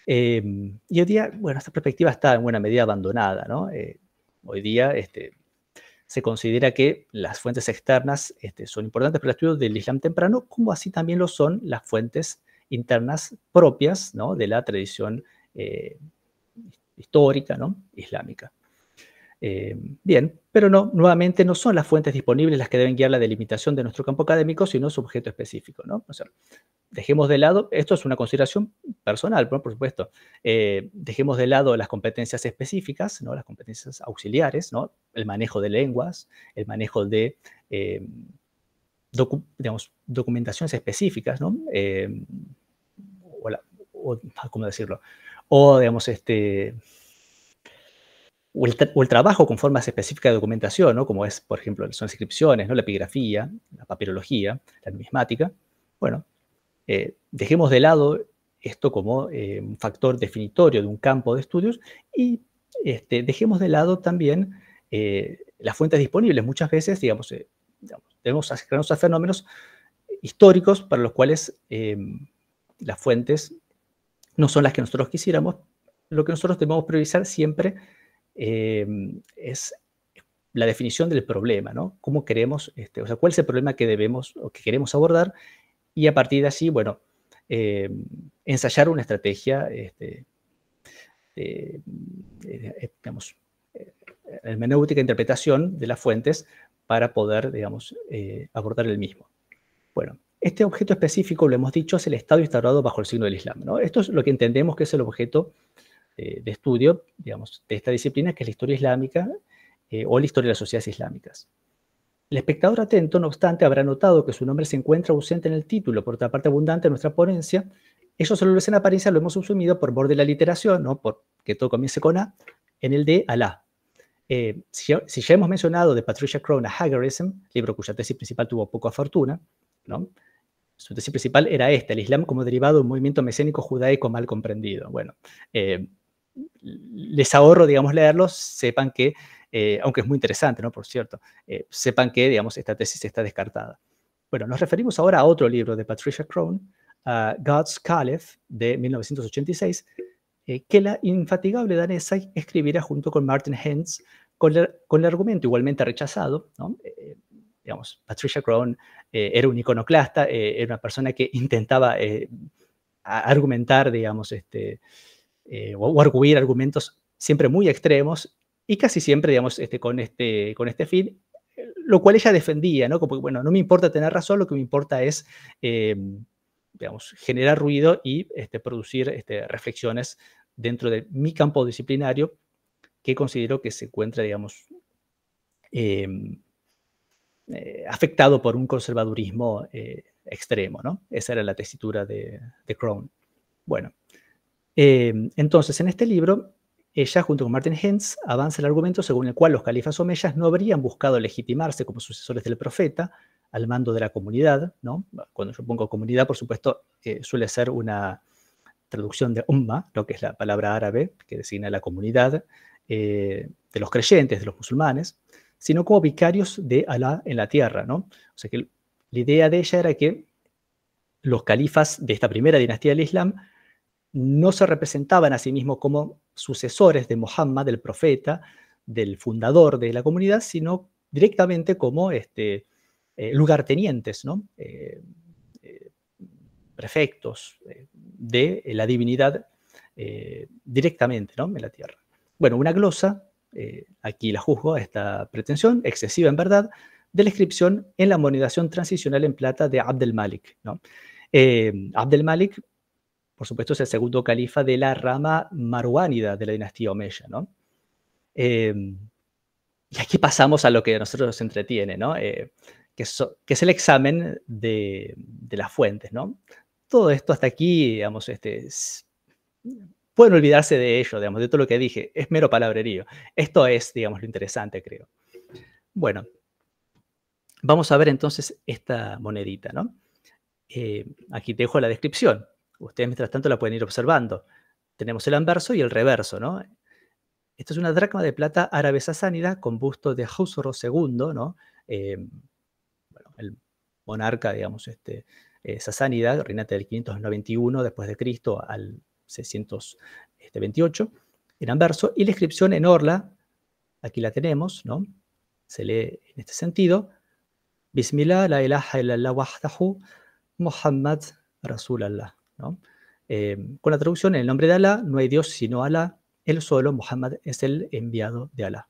Y hoy día, bueno, esta perspectiva está en buena medida abandonada, ¿no? Hoy día se considera que las fuentes externas son importantes para el estudio del Islam temprano, como así también lo son las fuentes internas propias, ¿no? De la tradición histórica, ¿no? Islámica. Bien, pero no, nuevamente no son las fuentes disponibles las que deben guiar la delimitación de nuestro campo académico, sino su objeto específico, ¿no? O sea, dejemos de lado, esto es una consideración personal, ¿no? Por supuesto, dejemos de lado las competencias específicas, ¿no? Las competencias auxiliares, ¿no? El manejo de lenguas, el manejo de, digamos, documentaciones específicas, ¿no? ¿Cómo decirlo? O, digamos, o el trabajo con formas específicas de documentación, ¿no? Como es, por ejemplo, son las inscripciones, ¿no? La epigrafía, la papirología, la numismática. Bueno, dejemos de lado esto como un factor definitorio de un campo de estudios y dejemos de lado también las fuentes disponibles. Muchas veces, digamos, debemos acercarnos a fenómenos históricos para los cuales las fuentes no son las que nosotros quisiéramos. Lo que nosotros debemos priorizar siempre es la definición del problema, ¿no? ¿Cómo queremos, o sea, cuál es el problema que debemos o que queremos abordar? Y a partir de allí, bueno, ensayar una estrategia, digamos, hermenéutica, interpretación de las fuentes para poder, digamos, abordar el mismo. Bueno, este objeto específico, lo hemos dicho, es el Estado instaurado bajo el signo del Islam, ¿no? Esto es lo que entendemos que es el objeto de estudio, digamos, de esta disciplina, que es la historia islámica o la historia de las sociedades islámicas. El espectador atento, no obstante, habrá notado que su nombre se encuentra ausente en el título, por otra parte abundante en nuestra ponencia. Ellos solo en apariencia lo hemos subsumido por borde de la literación, ¿no? Porque todo comience con A, en el de Alá. Si ya hemos mencionado de Patricia Crone a Hagarism, libro cuya tesis principal tuvo poca fortuna, ¿no? Su tesis principal era esta: el Islam como derivado de un movimiento mesiánico judaico mal comprendido. Bueno, les ahorro, digamos, leerlos, sepan que, aunque es muy interesante, ¿no? Por cierto, sepan que, digamos, esta tesis está descartada. Bueno, nos referimos ahora a otro libro de Patricia Crone, God's Caliph, de 1986, que la infatigable danesa escribirá junto con Martin Hens con el argumento igualmente rechazado, ¿no? Digamos, Patricia Crone era un iconoclasta, era una persona que intentaba argumentar, digamos, o arguir argumentos siempre muy extremos y casi siempre, digamos, con este fin, lo cual ella defendía, ¿no? Como, bueno, no me importa tener razón, lo que me importa es, digamos, generar ruido y producir reflexiones dentro de mi campo disciplinario que considero que se encuentra, digamos, afectado por un conservadurismo extremo, ¿no? Esa era la tesitura de Crone. Bueno, entonces, en este libro, ella, junto con Martin Hens, avanza el argumento según el cual los califas omeyas no habrían buscado legitimarse como sucesores del profeta al mando de la comunidad, ¿no? Cuando yo pongo comunidad, por supuesto, suele ser una traducción de umma, lo que es la palabra árabe que designa la comunidad de los creyentes, de los musulmanes, sino como vicarios de Alá en la tierra, ¿no? O sea que la idea de ella era que los califas de esta primera dinastía del Islam no se representaban a sí mismos como sucesores de Muhammad, del profeta, del fundador de la comunidad, sino directamente como lugartenientes, ¿no? Prefectos de la divinidad directamente, ¿no? En la tierra. Bueno, una glosa, aquí la juzgo a esta pretensión, excesiva en verdad, de la inscripción en la monedación transicional en plata de Abd el-Malik, ¿no? Abd el-Malik, por supuesto, es el segundo califa de la rama marwánida de la dinastía omeya, ¿no? Y aquí pasamos a lo que a nosotros nos entretiene, ¿no? Que es el examen de las fuentes, ¿no? Todo esto hasta aquí, digamos, pueden olvidarse de ello, digamos, de todo lo que dije, es mero palabrerío. Esto es, digamos, lo interesante, creo. Bueno, vamos a ver entonces esta monedita, ¿no? Aquí te dejo la descripción. Ustedes, mientras tanto, la pueden ir observando. Tenemos el anverso y el reverso, ¿no? Esta es una dracma de plata árabe sasánida con busto de Khusro II, ¿no? Bueno, el monarca, digamos, sasánida, reinante del 591 después de Cristo al 628, en anverso, y la inscripción en orla, aquí la tenemos, ¿no? Se lee en este sentido: Bismillah, la ilaha illallah wahdahu, Muhammad Rasulallah, ¿no? Con la traducción: en el nombre de Alá, no hay Dios sino Alá, él solo, Muhammad es el enviado de Alá.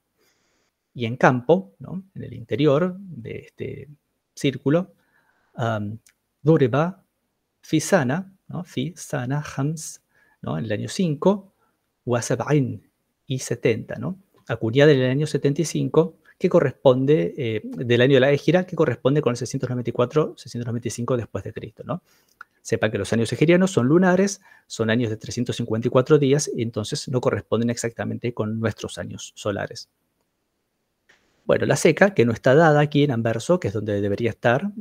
Y en campo, ¿no? En el interior de este círculo, Duriba fi sana, ¿no? Fi sana Hams, ¿no? En el año 5, Wasab'in y 70, ¿no? Acuñada en el año 75, que corresponde, del año de la Égira, que corresponde con el 694-695 después de Cristo, ¿no? Sepan que los años egipcianos son lunares, son años de 354 días, y entonces no corresponden exactamente con nuestros años solares. Bueno, la seca, que no está dada aquí en anverso, que es donde debería estar,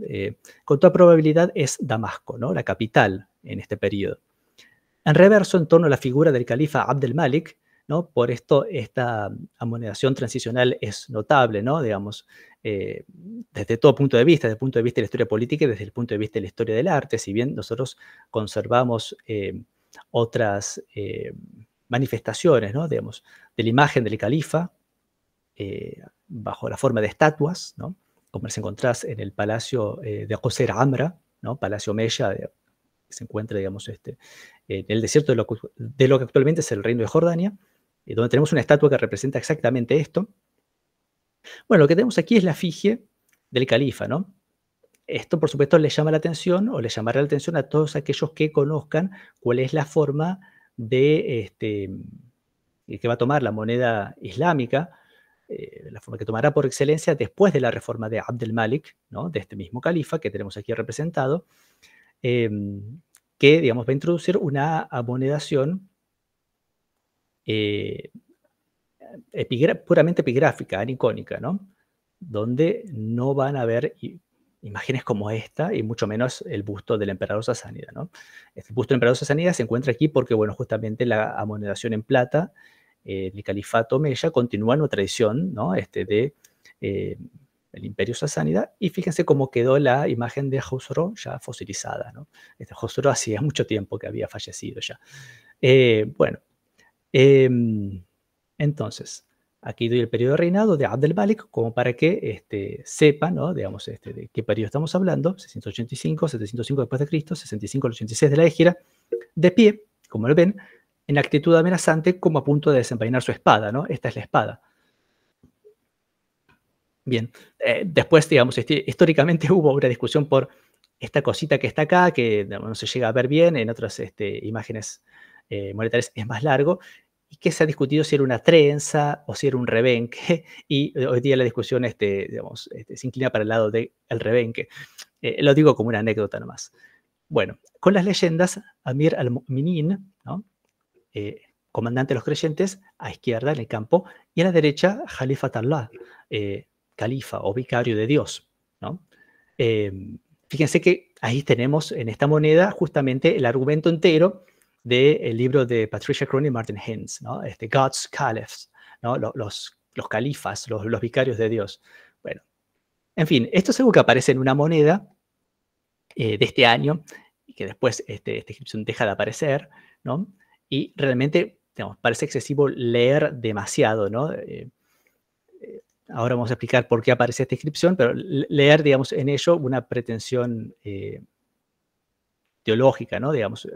con toda probabilidad es Damasco, ¿no? La capital en este periodo. En reverso, en torno a la figura del califa Abd el-Malik, ¿no? Por esto esta amonedación transicional es notable, ¿no? Digamos, desde todo punto de vista, desde el punto de vista de la historia política y desde el punto de vista de la historia del arte. Si bien nosotros conservamos otras manifestaciones, ¿no? Digamos, de la imagen del califa bajo la forma de estatuas, ¿no? Como las encontrás en el palacio de Qusayr Amra, ¿no? Palacio Omeya, que se encuentra, digamos, en el desierto de lo que actualmente es el Reino de Jordania, donde tenemos una estatua que representa exactamente esto. Bueno, lo que tenemos aquí es la efigie del califa, ¿no? Esto, por supuesto, le llama la atención, o le llamará la atención a todos aquellos que conozcan cuál es la forma de que va a tomar la moneda islámica, la forma que tomará por excelencia después de la reforma de Abd el-Malik, ¿no? De este mismo califa que tenemos aquí representado, que, digamos, va a introducir una amonedación puramente epigráfica, anicónica, ¿no? Donde no van a haber imágenes como esta, y mucho menos el busto del emperador sasánida, ¿no? Este busto del emperador sasánida se encuentra aquí porque, bueno, justamente la amonedación en plata, el califato omeya, continúa en una tradición, ¿no? El imperio sasánida, y fíjense cómo quedó la imagen de Khusro ya fosilizada, ¿no? Khusro hacía mucho tiempo que había fallecido ya. Bueno, entonces, aquí doy el periodo de reinado de Abd el-Malik como para que sepan, ¿no? Digamos, de qué periodo estamos hablando: 685, 705 después de Cristo, 65 al 86 de la Égira, de pie, como lo ven, en actitud amenazante, como a punto de desenvainar su espada, ¿no? Esta es la espada. Bien, después, digamos, históricamente hubo una discusión por esta cosita que está acá, que no se llega a ver bien, en otras imágenes monetarias es más largo, y que se ha discutido si era una trenza o si era un rebenque, y hoy día la discusión digamos, se inclina para el lado del rebenque. Lo digo como una anécdota nomás. Bueno, con las leyendas, Amir al-Mu'minin, ¿no? Comandante de los creyentes, a izquierda en el campo, y a la derecha, Khalifat Allah, califa o vicario de Dios, ¿no? Fíjense que ahí tenemos en esta moneda justamente el argumento entero del libro de Patricia Crone y Martin Hinds, ¿no? God's Caliphs, ¿no? Los los califas, los vicarios de Dios. Bueno, en fin, esto es algo que aparece en una moneda de este año, y que después esta inscripción deja de aparecer, ¿no? Y realmente, digamos, parece excesivo leer demasiado, ¿no? Ahora vamos a explicar por qué aparece esta inscripción, pero leer, digamos, en ello una pretensión teológica, ¿no? Digamos,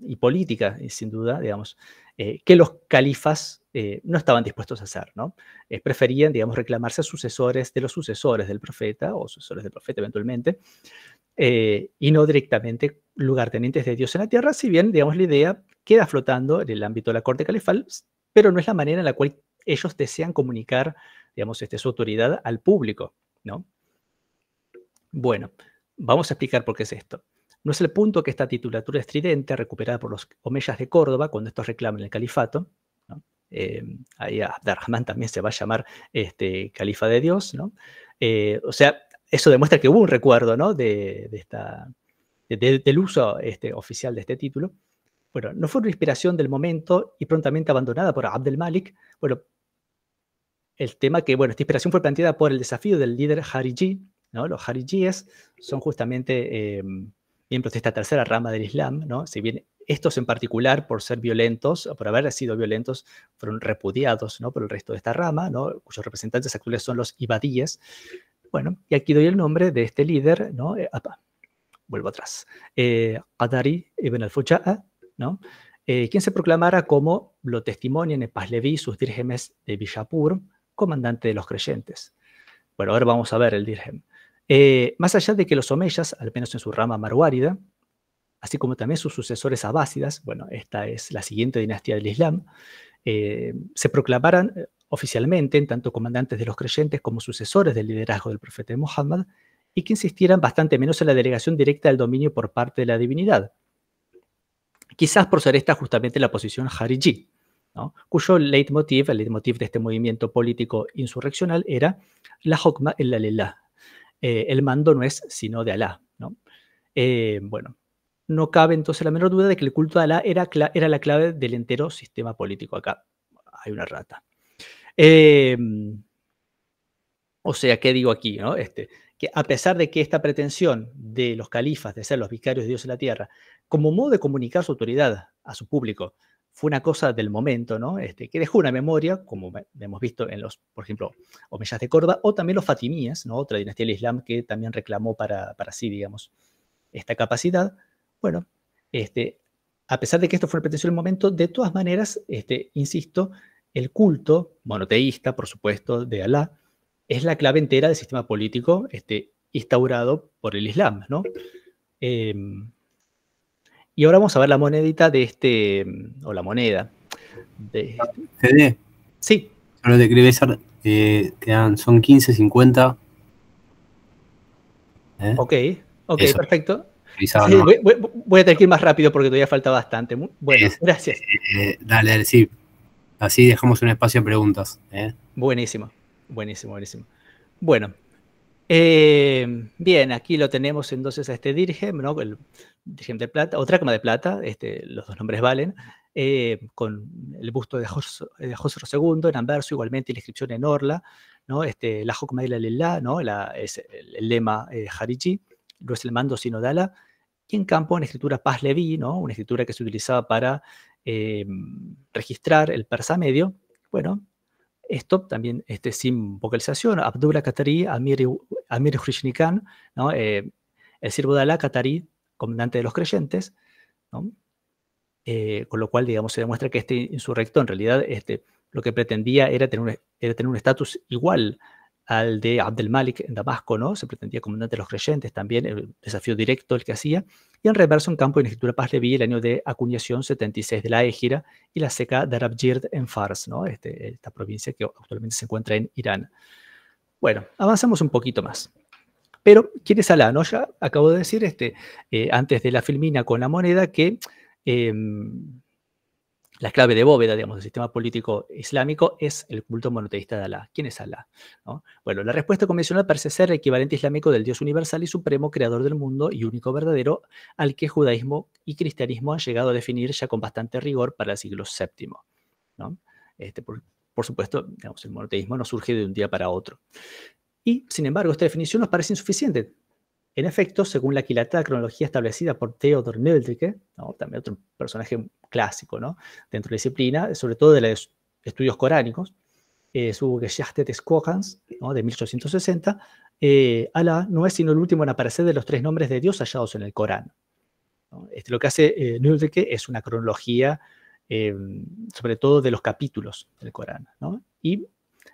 y política, sin duda, digamos, que los califas no estaban dispuestos a hacer, ¿no? Preferían, digamos, reclamarse sucesores de los sucesores del profeta, o sucesores del profeta eventualmente, y no directamente lugartenientes de Dios en la tierra, si bien, digamos, la idea queda flotando en el ámbito de la corte califal, pero no es la manera en la cual ellos desean comunicar, digamos, su autoridad al público, ¿no? Bueno, vamos a explicar por qué es esto. No es el punto que esta titulatura estridente, recuperada por los omeyas de Córdoba, cuando estos reclaman el califato, ¿no? Ahí Abd-ar-Rahman también se va a llamar califa de Dios, ¿no? O sea, eso demuestra que hubo un recuerdo, ¿no? del uso oficial de este título. Bueno, no fue una inspiración del momento y prontamente abandonada por Abd el-Malik. Bueno, el tema que, bueno, esta inspiración fue planteada por el desafío del líder Jariji, ¿no? Los Jarijíes son justamente miembros de esta tercera rama del Islam, ¿no? Si bien estos en particular, por ser violentos, o por haber sido violentos, fueron repudiados, ¿no? Por el resto de esta rama, ¿no? Cuyos representantes actuales son los ibadíes. Bueno, y aquí doy el nombre de este líder, ¿no? Vuelvo atrás. Qadari ibn al-Fuja'a, ¿no? Quien se proclamara como lo testimonian en Pasleví sus dirhemes de Bijapur, comandante de los creyentes. Bueno, ahora vamos a ver el dirhem. Más allá de que los omeyas, al menos en su rama marwárida, así como también sus sucesores abásidas, bueno, esta es la siguiente dinastía del Islam, se proclamaran oficialmente en tanto comandantes de los creyentes como sucesores del liderazgo del profeta Muhammad, y que insistieran bastante menos en la delegación directa del dominio por parte de la divinidad. Quizás por ser esta justamente la posición Jariji, ¿no? Cuyo leitmotiv, el leitmotiv de este movimiento político insurreccional era la hukma illa lillah. El mando no es sino de Alá, ¿no? Bueno, no cabe entonces la menor duda de que el culto a Alá era la clave del entero sistema político. Acá hay una rata. O sea, ¿qué digo aquí, no? Que a pesar de que esta pretensión de los califas de ser los vicarios de Dios en la tierra, como modo de comunicar su autoridad a su público, fue una cosa del momento, ¿no? Que dejó una memoria, como hemos visto en los, por ejemplo, omeyas de Córdoba, o también los fatimíes, ¿no? Otra dinastía del Islam que también reclamó para sí, digamos, esta capacidad. Bueno, a pesar de que esto fue una pretensión del momento, de todas maneras, insisto, el culto monoteísta, por supuesto, de Alá, es la clave entera del sistema político instaurado por el Islam, ¿no? Y ahora vamos a ver la monedita de o la moneda. Fede, Sí. solo te quería avisar, son 15.50. Ok, Eso. perfecto. Avisaba, Sí, ¿no? voy a tener que ir más rápido porque todavía falta bastante. Bueno, gracias. Dale, sí. Así dejamos un espacio a preguntas. Buenísimo, buenísimo, buenísimo. Bueno, bien, aquí lo tenemos entonces a este dirhem, ¿no? El dirhem de plata, o dracma de plata, los dos nombres valen, con el busto de Josro II en anverso, igualmente la inscripción en orla, ¿no? La hukma illa lillah, ¿no? Es el lema Jariji, no es el mando sino de Alá, y en campo en escritura Pasleví, ¿no? Una escritura que se utilizaba para registrar el persa medio. Bueno, esto también sin vocalización, Abdullah Qatari, Amir Khrishnikan, ¿no? El siervo de Alá Qatari, comandante de los creyentes, ¿no? Con lo cual, digamos, se demuestra que este insurrecto en realidad lo que pretendía era tener un estatus igual al de Abd el-Malik en Damasco, ¿no? Se pretendía comandante de los creyentes también, el desafío directo el que hacía, y en reverso en campo en escritura Pasleví el año de acuñación 76 de la Égira y la seca de Arabgird en Fars, ¿no? Esta provincia que actualmente se encuentra en Irán. Bueno, avanzamos un poquito más. Pero, ¿quién es Alá? ¿No? Ya acabo de decir antes de la filmina con la moneda que la clave de bóveda, digamos, del sistema político islámico es el culto monoteísta de Alá. ¿Quién es Alá? ¿No? Bueno, la respuesta convencional parece ser el equivalente islámico del Dios universal y supremo, creador del mundo y único verdadero, al que judaísmo y cristianismo han llegado a definir ya con bastante rigor para el siglo VII, ¿no? por supuesto, digamos, el monoteísmo no surge de un día para otro. Y, sin embargo, esta definición nos parece insuficiente. En efecto, según la aquilatada cronología establecida por Theodor Nöldeke, ¿no? También otro personaje clásico, ¿no?, dentro de la disciplina, sobre todo de los estudios coránicos, su Geschichte des Korans, ¿no?, de 1860, Alá no es sino el último en aparecer de los 3 nombres de Dios hallados en el Corán, ¿no? Lo que hace Nöldeke es una cronología, sobre todo de los capítulos del Corán, ¿no? Y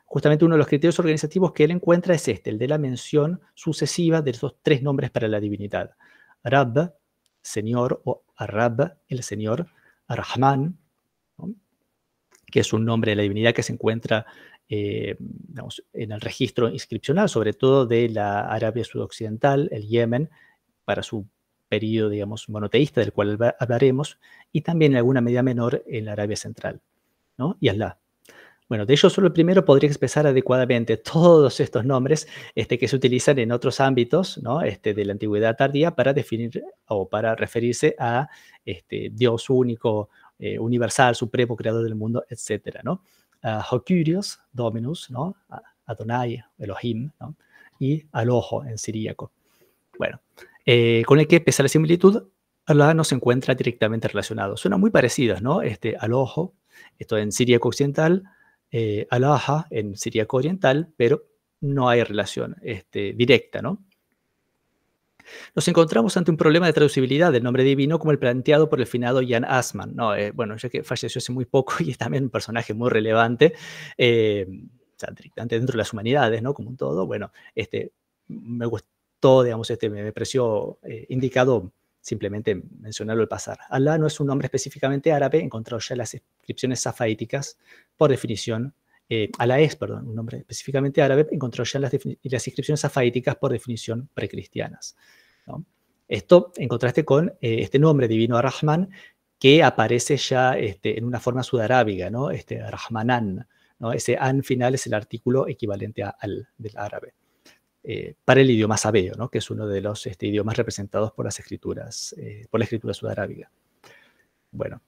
justamente uno de los criterios organizativos que él encuentra es el de la mención sucesiva de esos 3 nombres para la divinidad. Rabb, Señor, o Arab, el Señor, Ar-Rahman, ¿no?, que es un nombre de la divinidad que se encuentra digamos, en el registro inscripcional, sobre todo de la Arabia Sudoccidental, el Yemen, para su periodo, digamos, monoteísta, del cual hablaremos, y también en alguna medida menor en la Arabia Central, ¿no? Y Allah. Bueno, de ellos solo el primero podría expresar adecuadamente todos estos nombres que se utilizan en otros ámbitos, ¿no?, de la antigüedad tardía para definir o para referirse a Dios único, universal, supremo, creador del mundo, etc., ¿no? Kyrios, Dominus, ¿no?, Adonai, Elohim, ¿no?, y Aloho en siríaco. Bueno, con el que, pese a la similitud, Allah no se encuentra directamente relacionado. Suenan muy parecidos, ¿no? Aloho, esto en siríaco occidental, Alaha en siríaco oriental, pero no hay relación directa, ¿no? Nos encontramos ante un problema de traducibilidad del nombre divino como el planteado por el finado Jan Assmann, ¿no? Bueno, ya que falleció hace muy poco y es también un personaje muy relevante, o sea, directamente dentro de las humanidades, ¿no?, como un todo. Bueno, me gustó, digamos, me pareció indicado simplemente mencionarlo al pasar. Alá no es un nombre específicamente árabe, encontrado ya en las inscripciones safaíticas, por definición. Alá es, perdón, un nombre específicamente árabe, encontrado ya en las inscripciones safaíticas, por definición precristianas, ¿no? Esto en contraste con este nombre divino Ar-Rahman, que aparece ya en una forma sudarábiga, ¿no?, Rahmanan, ¿no? Ese an final es el artículo equivalente a al del árabe. Para el idioma sabeo, ¿no?, que es uno de los idiomas representados por las escrituras, por la escritura sudarábiga. Bueno,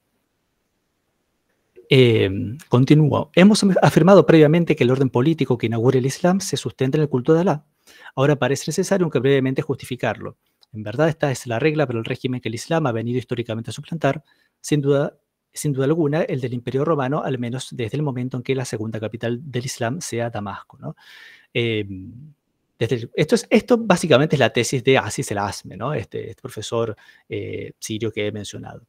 continúo. Hemos afirmado previamente que el orden político que inaugura el Islam se sustenta en el culto de Alá. Ahora parece necesario, aunque brevemente, justificarlo. En verdad, esta es la regla para el régimen que el Islam ha venido históricamente a suplantar, sin duda alguna, el del Imperio Romano, al menos desde el momento en que la segunda capital del Islam sea Damasco, ¿no? Esto básicamente es la tesis de Aziz el-Azme, ¿no?, este profesor sirio que he mencionado.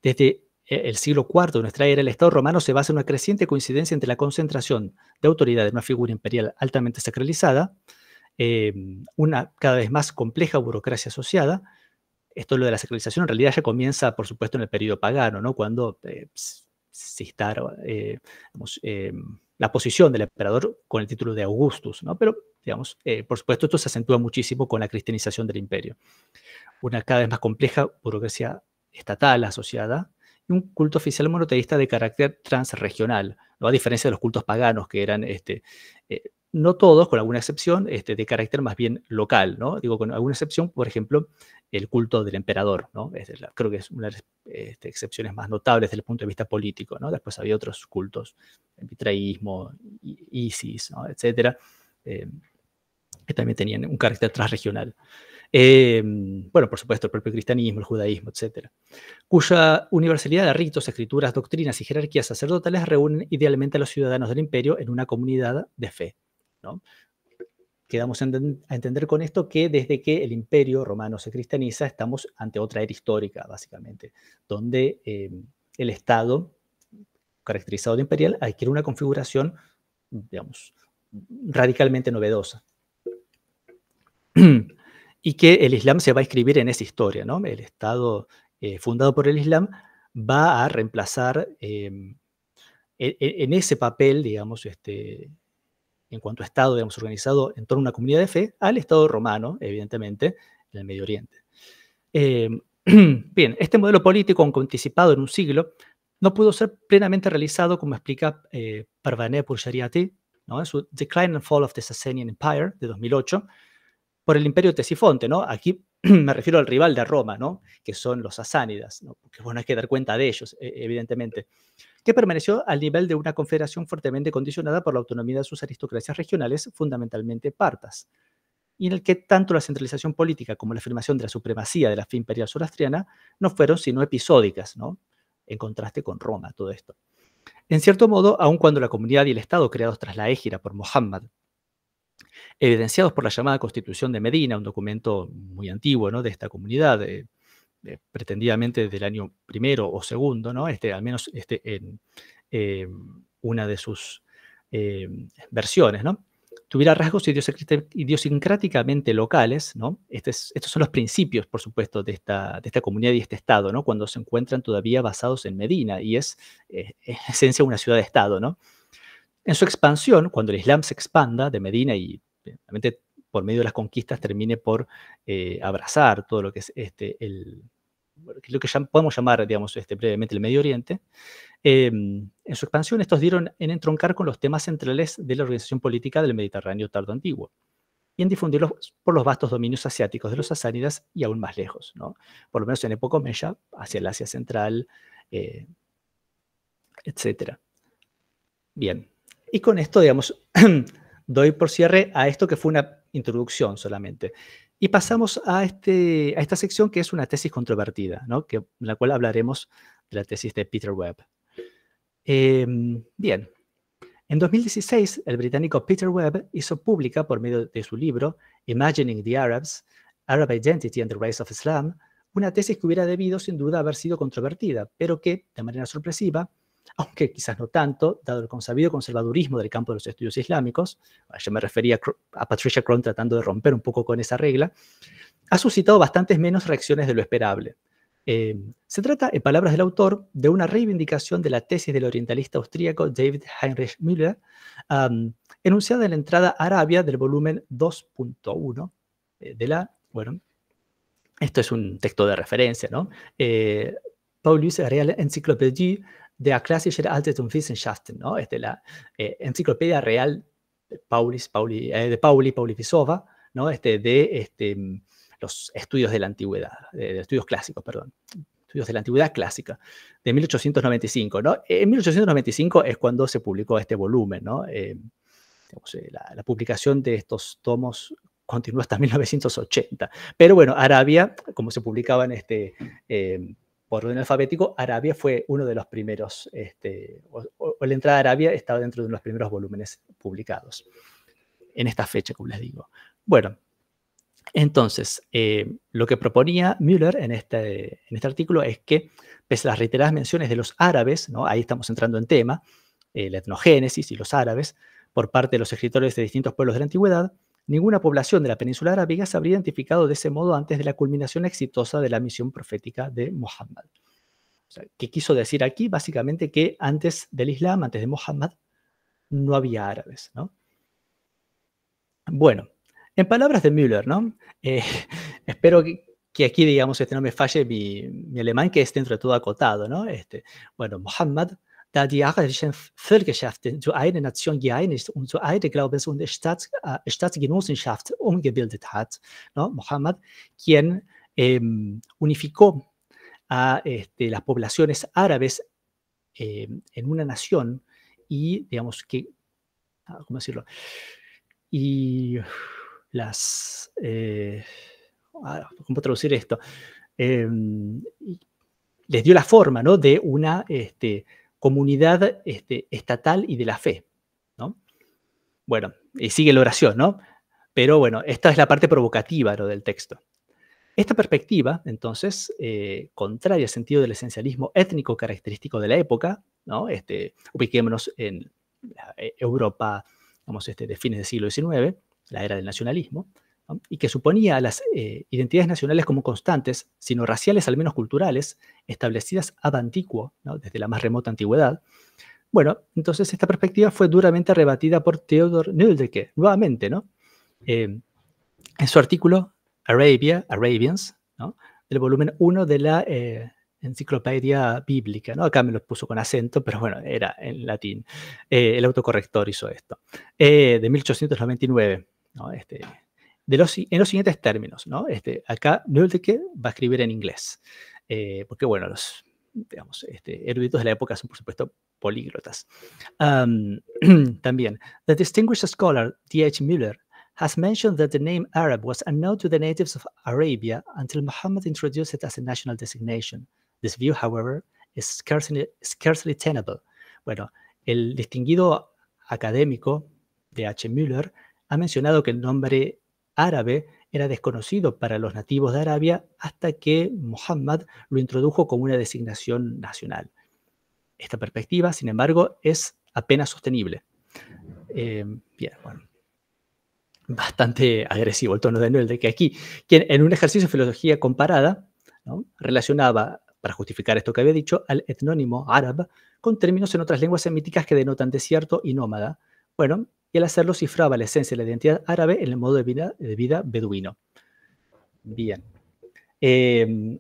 Desde el siglo IV de nuestra era, el Estado romano se basa en una creciente coincidencia entre la concentración de autoridad de una figura imperial altamente sacralizada, una cada vez más compleja burocracia asociada. Esto, lo de la sacralización, en realidad ya comienza, por supuesto, en el periodo pagano, ¿no?, cuando se instala la posición del emperador con el título de Augustus, ¿no? Pero, digamos, por supuesto, esto se acentúa muchísimo con la cristianización del imperio. Una cada vez más compleja burocracia estatal asociada y un culto oficial monoteísta de carácter transregional, ¿no?, a diferencia de los cultos paganos, que eran, no todos, con alguna excepción, de carácter más bien local, ¿no? Digo, con alguna excepción, por ejemplo, el culto del emperador, ¿no? Creo que es una de las excepciones más notables desde el punto de vista político, ¿no? Después había otros cultos, el mitraísmo, Isis, ¿no?, etcétera, que también tenían un carácter transregional. Bueno, por supuesto, el propio cristianismo, el judaísmo, etcétera, cuya universalidad de ritos, escrituras, doctrinas y jerarquías sacerdotales reúnen idealmente a los ciudadanos del imperio en una comunidad de fe, ¿no? Quedamos a entender con esto que desde que el imperio romano se cristianiza, estamos ante otra era histórica, básicamente, donde el Estado, caracterizado de imperial, adquiere una configuración, digamos, radicalmente novedosa. Y que el Islam se va a inscribir en esa historia, ¿no? El Estado fundado por el Islam va a reemplazar en ese papel, digamos, en cuanto a Estado, digamos, organizado en torno a una comunidad de fe, al Estado romano, evidentemente, en el Medio Oriente. Bien, este modelo político, aunque anticipado en un siglo, no pudo ser plenamente realizado, como explica Parvaneh Pourshariati, ¿no?, en su Decline and Fall of the Sasanian Empire, de 2008, por el imperio de Ctesifonte, ¿no? Aquí me refiero al rival de Roma, ¿no? Que son los sasánidas, ¿no? Porque bueno, hay que dar cuenta de ellos, evidentemente, que permaneció al nivel de una confederación fuertemente condicionada por la autonomía de sus aristocracias regionales, fundamentalmente partas, y en el que tanto la centralización política como la afirmación de la supremacía de la fe imperial zoroastriana no fueron sino episódicas, ¿no? En contraste con Roma, todo esto. En cierto modo, aun cuando la comunidad y el Estado creados tras la égira por Muhammad, evidenciados por la llamada Constitución de Medina, un documento muy antiguo, ¿no? De esta comunidad, pretendidamente del año primero o segundo, ¿no? Al menos en una de sus versiones, ¿no? Tuviera rasgos idiosincráticamente locales, ¿no? Estos son los principios, por supuesto, de esta comunidad y este Estado, ¿no? Cuando se encuentran todavía basados en Medina, y es en esencia una ciudad-estado, ¿no? En su expansión, cuando el Islam se expanda de Medina y realmente por medio de las conquistas termine por abrazar todo lo que es lo que podemos llamar, digamos, brevemente el Medio Oriente, en su expansión estos dieron en entroncar con los temas centrales de la organización política del Mediterráneo tardo antiguo y en difundirlos por los vastos dominios asiáticos de los sasánidas y aún más lejos, ¿no? Por lo menos en época omeya, hacia el Asia Central, etc. Bien, y con esto, digamos, doy por cierre a esto que fue una introducción solamente. Y pasamos a esta sección que es una tesis controvertida, ¿no? En la cual hablaremos de la tesis de Peter Webb. Bien, en 2016 el británico Peter Webb hizo pública por medio de su libro Imagining the Arabs, Arab Identity and the Rise of Islam, una tesis que hubiera debido sin duda haber sido controvertida, pero que, de manera sorpresiva, aunque quizás no tanto, dado el consabido conservadurismo del campo de los estudios islámicos, yo me refería a Patricia Crone tratando de romper un poco con esa regla, ha suscitado bastantes menos reacciones de lo esperable. Se trata, en palabras del autor, de una reivindicación de la tesis del orientalista austríaco David Heinrich Müller, enunciada en la entrada a Arabia del volumen 2.1 bueno, esto es un texto de referencia, ¿no? Paulus Real Enzyklopädie der klassischen Alten und Wissenschaften, ¿no? La enciclopedia real de Pauli Visova, ¿no? Los estudios de la antigüedad, de estudios clásicos, perdón. Estudios de la antigüedad clásica, de 1895, ¿no? En 1895 es cuando se publicó este volumen, ¿no? La publicación de estos tomos continúa hasta 1980. Pero bueno, Arabia, como se publicaba por orden alfabético, Arabia fue uno de los primeros, o la entrada a Arabia estaba dentro de los primeros volúmenes publicados, en esta fecha, como les digo. Bueno, entonces, lo que proponía Müller en este artículo es que, pese a las reiteradas menciones de los árabes, ¿no? Ahí estamos entrando en tema, la etnogénesis y los árabes, por parte de los escritores de distintos pueblos de la antigüedad, ninguna población de la península arábiga se habría identificado de ese modo antes de la culminación exitosa de la misión profética de Muhammad. O sea, ¿qué quiso decir aquí? Básicamente que antes del Islam, antes de Muhammad, no había árabes, ¿no? Bueno, en palabras de Müller, ¿no? Espero que aquí, digamos, no me falle mi alemán, que es dentro de todo acotado, ¿no? Bueno, Muhammad, da die arabischen Völkerschaften zu einer Nation geeinigt und zu einer Glaubens- und Staatsgenossenschaft umgebildet hat, ¿no? Muhammad, quien unificó a las poblaciones árabes en una nación y, digamos, que, ¿cómo decirlo? Y ¿cómo traducir esto? Les dio la forma, ¿no? De una comunidad estatal y de la fe, ¿no? Bueno, y sigue la oración, ¿no? Pero bueno, esta es la parte provocativa, ¿no? Del texto. Esta perspectiva, entonces, contraria al sentido del esencialismo étnico característico de la época, ¿no? Ubiquémonos en Europa, vamos, de fines del siglo XIX, la era del nacionalismo, ¿no? Y que suponía a las identidades nacionales como constantes, sino raciales, al menos culturales, establecidas ad antiquo, ¿no? Desde la más remota antigüedad. Bueno, entonces esta perspectiva fue duramente rebatida por Theodor Nöldeke, nuevamente, ¿no? En su artículo Arabians, ¿no? Del volumen 1 de la Enciclopedia Bíblica, ¿no? Acá me lo puso con acento, pero bueno, era en latín. El autocorrector hizo esto. De 1899, ¿no? en los siguientes términos, ¿no? Acá Nöldeke va a escribir en inglés, porque bueno, los digamos, eruditos de la época son por supuesto políglotas. También, the distinguished scholar D.H. Müller has mentioned that the name Arab was unknown to the natives of Arabia until Muhammad introduced it as a national designation. This view, however, is scarcely tenable. Bueno, el distinguido académico D.H. Müller ha mencionado que el nombre árabe era desconocido para los nativos de Arabia hasta que Muhammad lo introdujo como una designación nacional. Esta perspectiva, sin embargo, es apenas sostenible. Bien, bueno. Bastante agresivo el tono de Nöldeke aquí, quien en un ejercicio de filología comparada, ¿no?, relacionaba, para justificar esto que había dicho, al etnónimo árabe con términos en otras lenguas semíticas que denotan desierto y nómada. Bueno, y al hacerlo cifraba la esencia de la identidad árabe en el modo de vida beduino. Bien.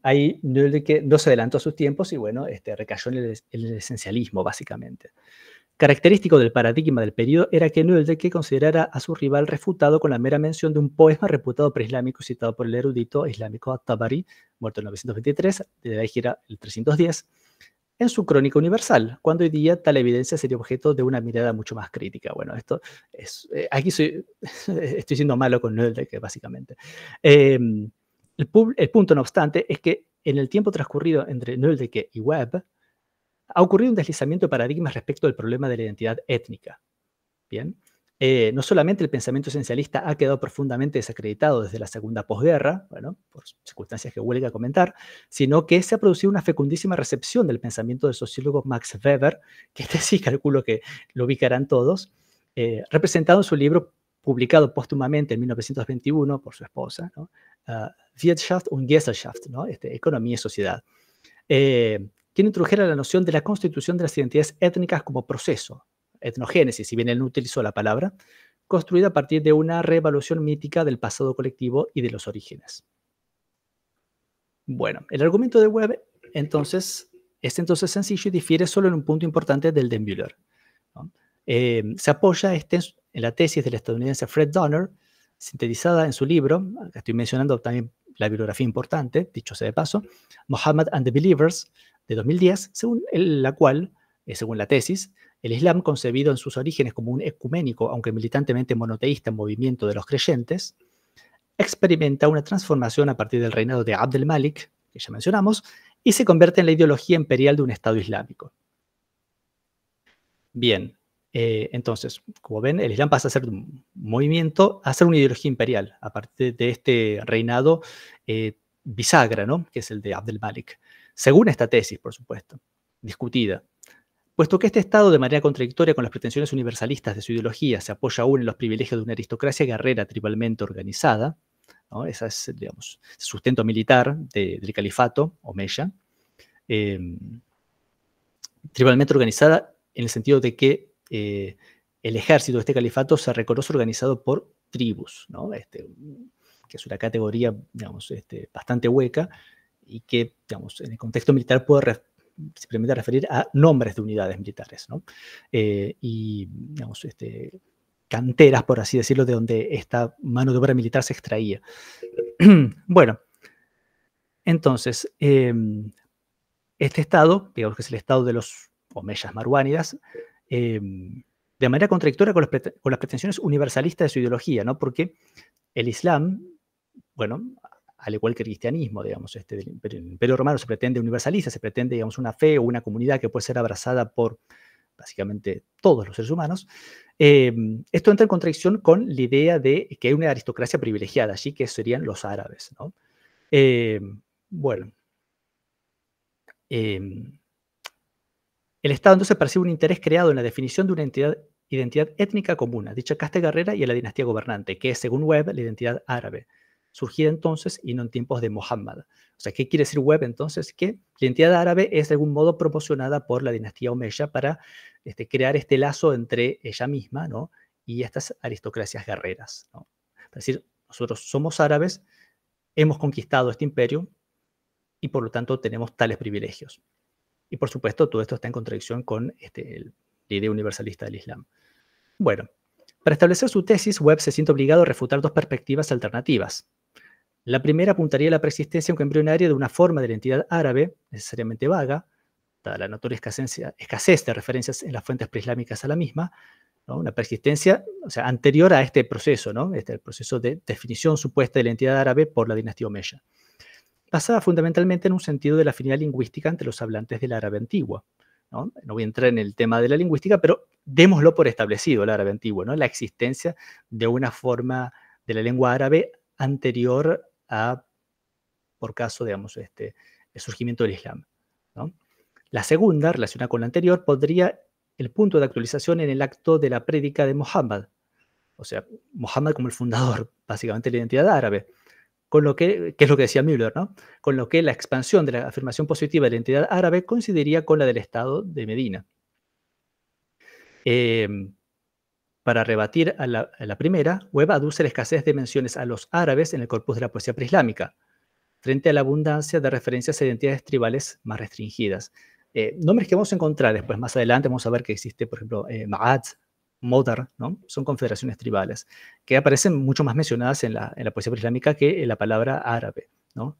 Ahí Nöldeke no se adelantó a sus tiempos y bueno, recayó en el esencialismo, básicamente. Característico del paradigma del periodo era que Nöldeke considerara a su rival refutado con la mera mención de un poema reputado preislámico citado por el erudito islámico At-Tabari, muerto en 923, de la hijra el 310, en su Crónica Universal, cuando hoy día tal evidencia sería objeto de una mirada mucho más crítica. Bueno, esto es, aquí estoy siendo malo con Nöldeke, básicamente. El punto, no obstante, es que en el tiempo transcurrido entre Nöldeke y Webb, ha ocurrido un deslizamiento de paradigmas respecto al problema de la identidad étnica. Bien, no solamente el pensamiento esencialista ha quedado profundamente desacreditado desde la segunda posguerra, bueno, por circunstancias que huelga comentar, sino que se ha producido una fecundísima recepción del pensamiento del sociólogo Max Weber, que sí calculo que lo ubicarán todos, representado en su libro publicado póstumamente en 1921 por su esposa, ¿no? Wirtschaft und Gesellschaft, ¿no? Economía y sociedad. Quien introdujera la noción de la constitución de las identidades étnicas como proceso, etnogénesis, si bien él no utilizó la palabra, construida a partir de una reevaluación mítica del pasado colectivo y de los orígenes. Bueno, el argumento de Webb entonces es sencillo y difiere solo en un punto importante del de Müller, ¿no? Se apoya en la tesis del estadounidense Fred Donner, sintetizada en su libro, estoy mencionando también la bibliografía importante, dicho sea de paso, Muhammad and the Believers, de 2010, según la tesis, el Islam, concebido en sus orígenes como un ecuménico, aunque militantemente monoteísta movimiento de los creyentes, experimenta una transformación a partir del reinado de Abd al-Malik, que ya mencionamos, y se convierte en la ideología imperial de un Estado islámico. Bien, entonces, como ven, el Islam pasa a ser un movimiento, a ser una ideología imperial, a partir de este reinado bisagra, ¿no?, que es el de Abd al-Malik. Según esta tesis, por supuesto, discutida, puesto que este Estado, de manera contradictoria con las pretensiones universalistas de su ideología, se apoya aún en los privilegios de una aristocracia guerrera tribalmente organizada, ¿no?, ese es, digamos, el sustento militar del califato omeya, tribalmente organizada en el sentido de que el ejército de este califato se reconoce organizado por tribus, ¿no?, que es una categoría, digamos, bastante hueca, y que, digamos, en el contexto militar puede simplemente referir a nombres de unidades militares, ¿no? Y, digamos, canteras, por así decirlo, de donde esta mano de obra militar se extraía. Bueno, entonces, este estado, digamos que es el estado de los omeyas marwánidas, de manera contradictoria con las pretensiones universalistas de su ideología, ¿no? Porque el Islam, bueno, al igual que el cristianismo, digamos, el Imperio Romano se pretende universalista, se pretende, digamos, una fe o una comunidad que puede ser abrazada por básicamente todos los seres humanos. Esto entra en contradicción con la idea de que hay una aristocracia privilegiada allí, que serían los árabes, ¿no? Bueno, el Estado entonces percibe un interés creado en la definición de una identidad étnica común, a dicha casta guerrera y a la dinastía gobernante, que es, según Webb, la identidad árabe, surgida entonces y no en tiempos de Muhammad. O sea, ¿qué quiere decir Webb entonces? Que la identidad árabe es de algún modo promocionada por la dinastía omeya para crear este lazo entre ella misma, ¿no?, y estas aristocracias guerreras, ¿no? Es decir, nosotros somos árabes, hemos conquistado este imperio y por lo tanto tenemos tales privilegios. Y por supuesto, todo esto está en contradicción con la idea universalista del Islam. Bueno, Para establecer su tesis, Webb se siente obligado a refutar dos perspectivas alternativas. La primera apuntaría a la persistencia embrionaria de una forma de la identidad árabe, necesariamente vaga, dada la notoria escasez de referencias en las fuentes preislámicas a la misma, ¿no? Una persistencia, o sea, anterior a este proceso, ¿no? El proceso de definición supuesta de la identidad árabe por la dinastía omeya, basada fundamentalmente en un sentido de la afinidad lingüística entre los hablantes del árabe antiguo. No voy a entrar en el tema de la lingüística, pero démoslo por establecido el árabe antiguo, ¿no? La existencia de una forma de la lengua árabe anterior a, por caso, digamos, el surgimiento del Islam, ¿no? La segunda, relacionada con la anterior, pondría el punto de actualización en el acto de la prédica de Muhammad, o sea, Muhammad como el fundador, básicamente, de la identidad árabe, con lo que es lo que decía Müller, ¿no? Con lo que la expansión de la afirmación positiva de la identidad árabe coincidiría con la del Estado de Medina. Para rebatir a la primera, Webb aduce la escasez de menciones a los árabes en el corpus de la poesía preislámica, frente a la abundancia de referencias a identidades tribales más restringidas. Nombres que vamos a encontrar después, más adelante, vamos a ver que existe, por ejemplo, Ma'ad, Modar, ¿no? Son confederaciones tribales, que aparecen mucho más mencionadas en la poesía preislámica que en la palabra árabe, ¿no?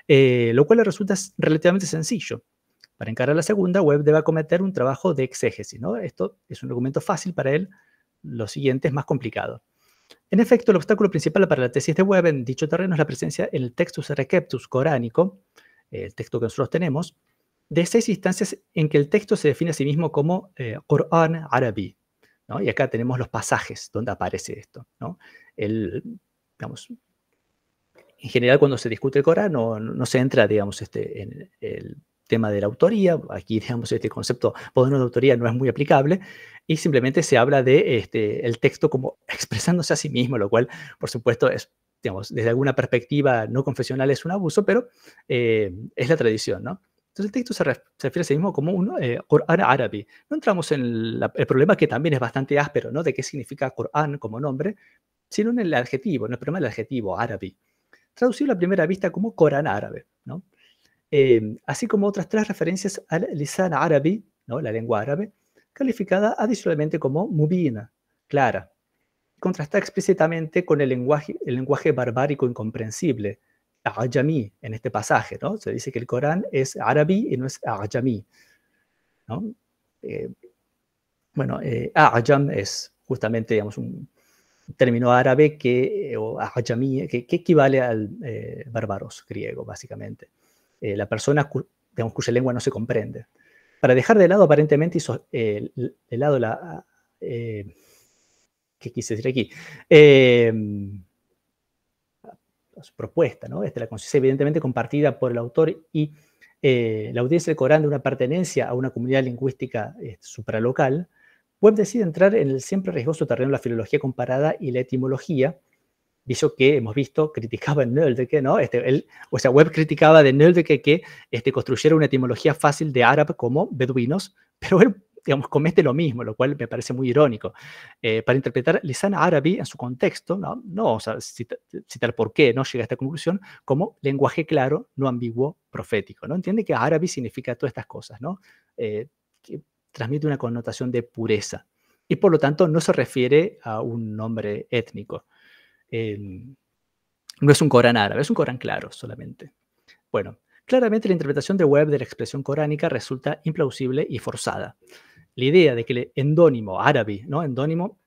Lo cual le resulta relativamente sencillo. Para encarar la segunda, Webb debe acometer un trabajo de exégesis, ¿no? Esto es un documento fácil para él, lo siguiente es más complicado. En efecto, el obstáculo principal para la tesis de Webb en dicho terreno es la presencia en el Textus Receptus coránico, el texto que nosotros tenemos, de 6 instancias en que el texto se define a sí mismo como Qur'an Arabi, ¿no? Y acá tenemos los pasajes donde aparece esto, ¿no? Digamos, en general, cuando se discute el Corán, no se entra, digamos, en el tema de la autoría. Aquí, digamos, este concepto moderno de autoría no es muy aplicable, y simplemente se habla de el texto como expresándose a sí mismo, lo cual, por supuesto, es, digamos, desde alguna perspectiva no confesional es un abuso, pero es la tradición, ¿no? Entonces el texto se refiere a sí mismo como un Qur'an árabe. No entramos en el problema, que también es bastante áspero, ¿no? De qué significa Qur'an como nombre, sino en el adjetivo, en el problema del adjetivo árabe, traducido a primera vista como Corán árabe, ¿no? Así como otras 3 referencias al lisan árabe, ¿no? La lengua árabe, calificada adicionalmente como mubina, clara, contrasta explícitamente con el lenguaje barbárico incomprensible, ajami, en este pasaje, ¿no? Se dice que el Corán es árabe y no es ajami, ¿no? Bueno, ajam es justamente, digamos, un término árabe o ajami, que equivale al bárbaros griego, básicamente. La persona digamos, cuya lengua no se comprende. Para dejar de lado aparentemente de lado la... ¿qué quise decir aquí? Su propuesta, ¿no? La conciencia evidentemente compartida por el autor y la audiencia del Corán de una pertenencia a una comunidad lingüística supralocal. Webb decide entrar en el siempre riesgoso terreno de la filología comparada y la etimología, visto que hemos visto, criticaba en Nöldeke, ¿no? Webb criticaba de Nöldeke que construyera una etimología fácil de árabe como beduinos, pero él, digamos, comete lo mismo, lo cual me parece muy irónico. Para interpretar lisan árabe en su contexto, no vamos a citar por qué no llega a esta conclusión, como lenguaje claro, no ambiguo, profético, ¿no? Entiende que árabe significa todas estas cosas, ¿no? Que transmite una connotación de pureza, y por lo tanto no se refiere a un nombre étnico. No es un Corán árabe, es un Corán claro solamente. Bueno, claramente la interpretación de Webb de la expresión coránica resulta implausible y forzada. La idea de que el endónimo árabe, ¿no? Endónimo,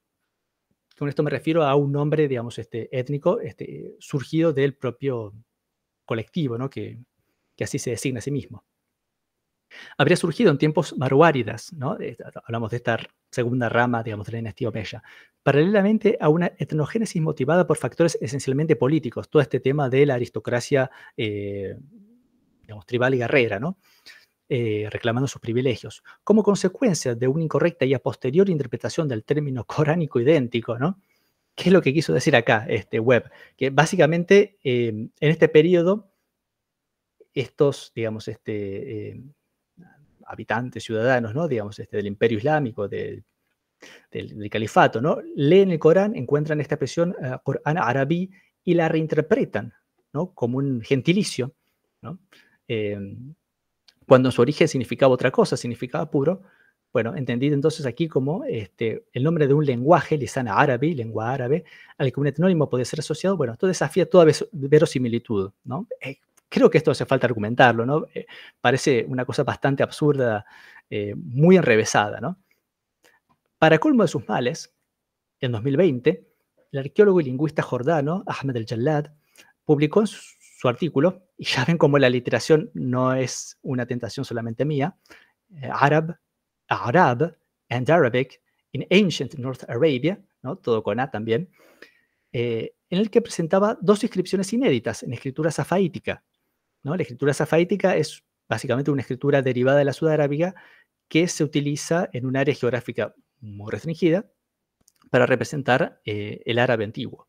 con esto me refiero a un nombre, digamos, étnico, surgido del propio colectivo, ¿no? Que así se designa a sí mismo. Habría surgido en tiempos marwáridas, ¿no? Hablamos de esta segunda rama, digamos, de la dinastía omeya, paralelamente a una etnogénesis motivada por factores esencialmente políticos, todo este tema de la aristocracia, digamos, tribal y guerrera, ¿no? Reclamando sus privilegios, como consecuencia de una incorrecta y a posteriori interpretación del término coránico idéntico, ¿no? ¿Qué es lo que quiso decir acá Webb? Que básicamente en este periodo estos, digamos, habitantes, ciudadanos, ¿no? Digamos, del imperio islámico, del califato, ¿no? Leen el Corán, encuentran esta expresión Corán árabe y la reinterpretan, ¿no? Como un gentilicio, ¿no? Cuando en su origen significaba otra cosa, significaba puro, Bueno, entendido entonces aquí como el nombre de un lenguaje, lisan árabe, lengua árabe, al que un etnónimo puede ser asociado. Bueno, esto desafía toda verosimilitud, ¿no? Creo que esto hace falta argumentarlo, ¿no? Parece una cosa bastante absurda, muy enrevesada, ¿no? Para colmo de sus males, en 2020, el arqueólogo y lingüista jordano Ahmed El-Jallad publicó en su artículo, y ya ven cómo la literación no es una tentación solamente mía, Arab and Arabic in Ancient North Arabia, ¿no? Todo con A también, en el que presentaba dos inscripciones inéditas en escritura safaítica, ¿no? La escritura safaítica es básicamente una escritura derivada de la sudarábiga que se utiliza en un área geográfica muy restringida para representar el árabe antiguo,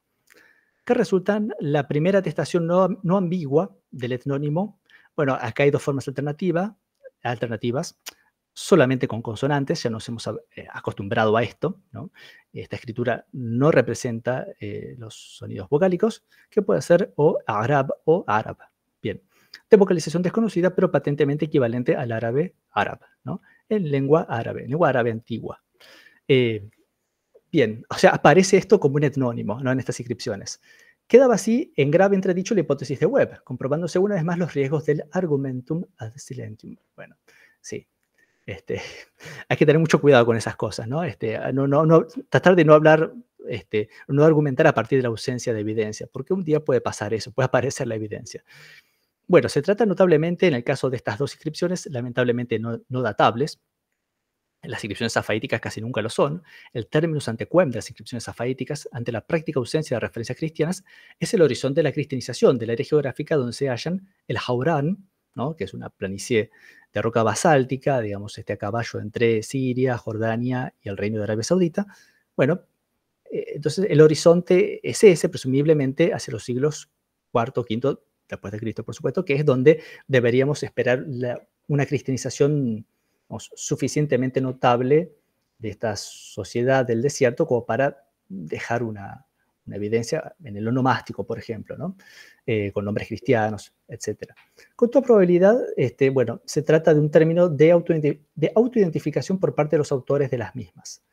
que resultan la primera atestación no ambigua del etnónimo. Bueno, acá hay dos formas alternativas, solamente con consonantes, ya nos hemos acostumbrado a esto, ¿no? Esta escritura no representa los sonidos vocálicos, que puede ser o arab o árabe. Bien, de vocalización desconocida, pero patentemente equivalente al árabe ¿no? En lengua árabe antigua. Bien, o sea, aparece esto como un etnónimo, ¿no? En estas inscripciones. Quedaba así en grave entredicho la hipótesis de Webb, comprobándose una vez más los riesgos del argumentum ad silentium. Bueno, sí. Hay que tener mucho cuidado con esas cosas, ¿no? Tratar de no hablar, no argumentar a partir de la ausencia de evidencia, porque un día puede pasar eso, puede aparecer la evidencia. Bueno, se trata notablemente, en el caso de estas dos inscripciones, lamentablemente no datables. Las inscripciones safaíticas casi nunca lo son. El terminus ante quem de las inscripciones safaíticas, ante la práctica ausencia de referencias cristianas, es el horizonte de la cristianización del área geográfica donde se hallan el Haurán, ¿no? Que es una planicie de roca basáltica, digamos, a caballo entre Siria, Jordania y el Reino de Arabia Saudita. Bueno, entonces el horizonte es ese, presumiblemente hacia los siglos IV, V después de Cristo, por supuesto, que es donde deberíamos esperar una cristianización suficientemente notable de esta sociedad del desierto como para dejar una evidencia en el onomástico, por ejemplo, ¿no? Con nombres cristianos, etc. Con toda probabilidad, bueno, se trata de un término de autoidentificación por parte de los autores de las mismas.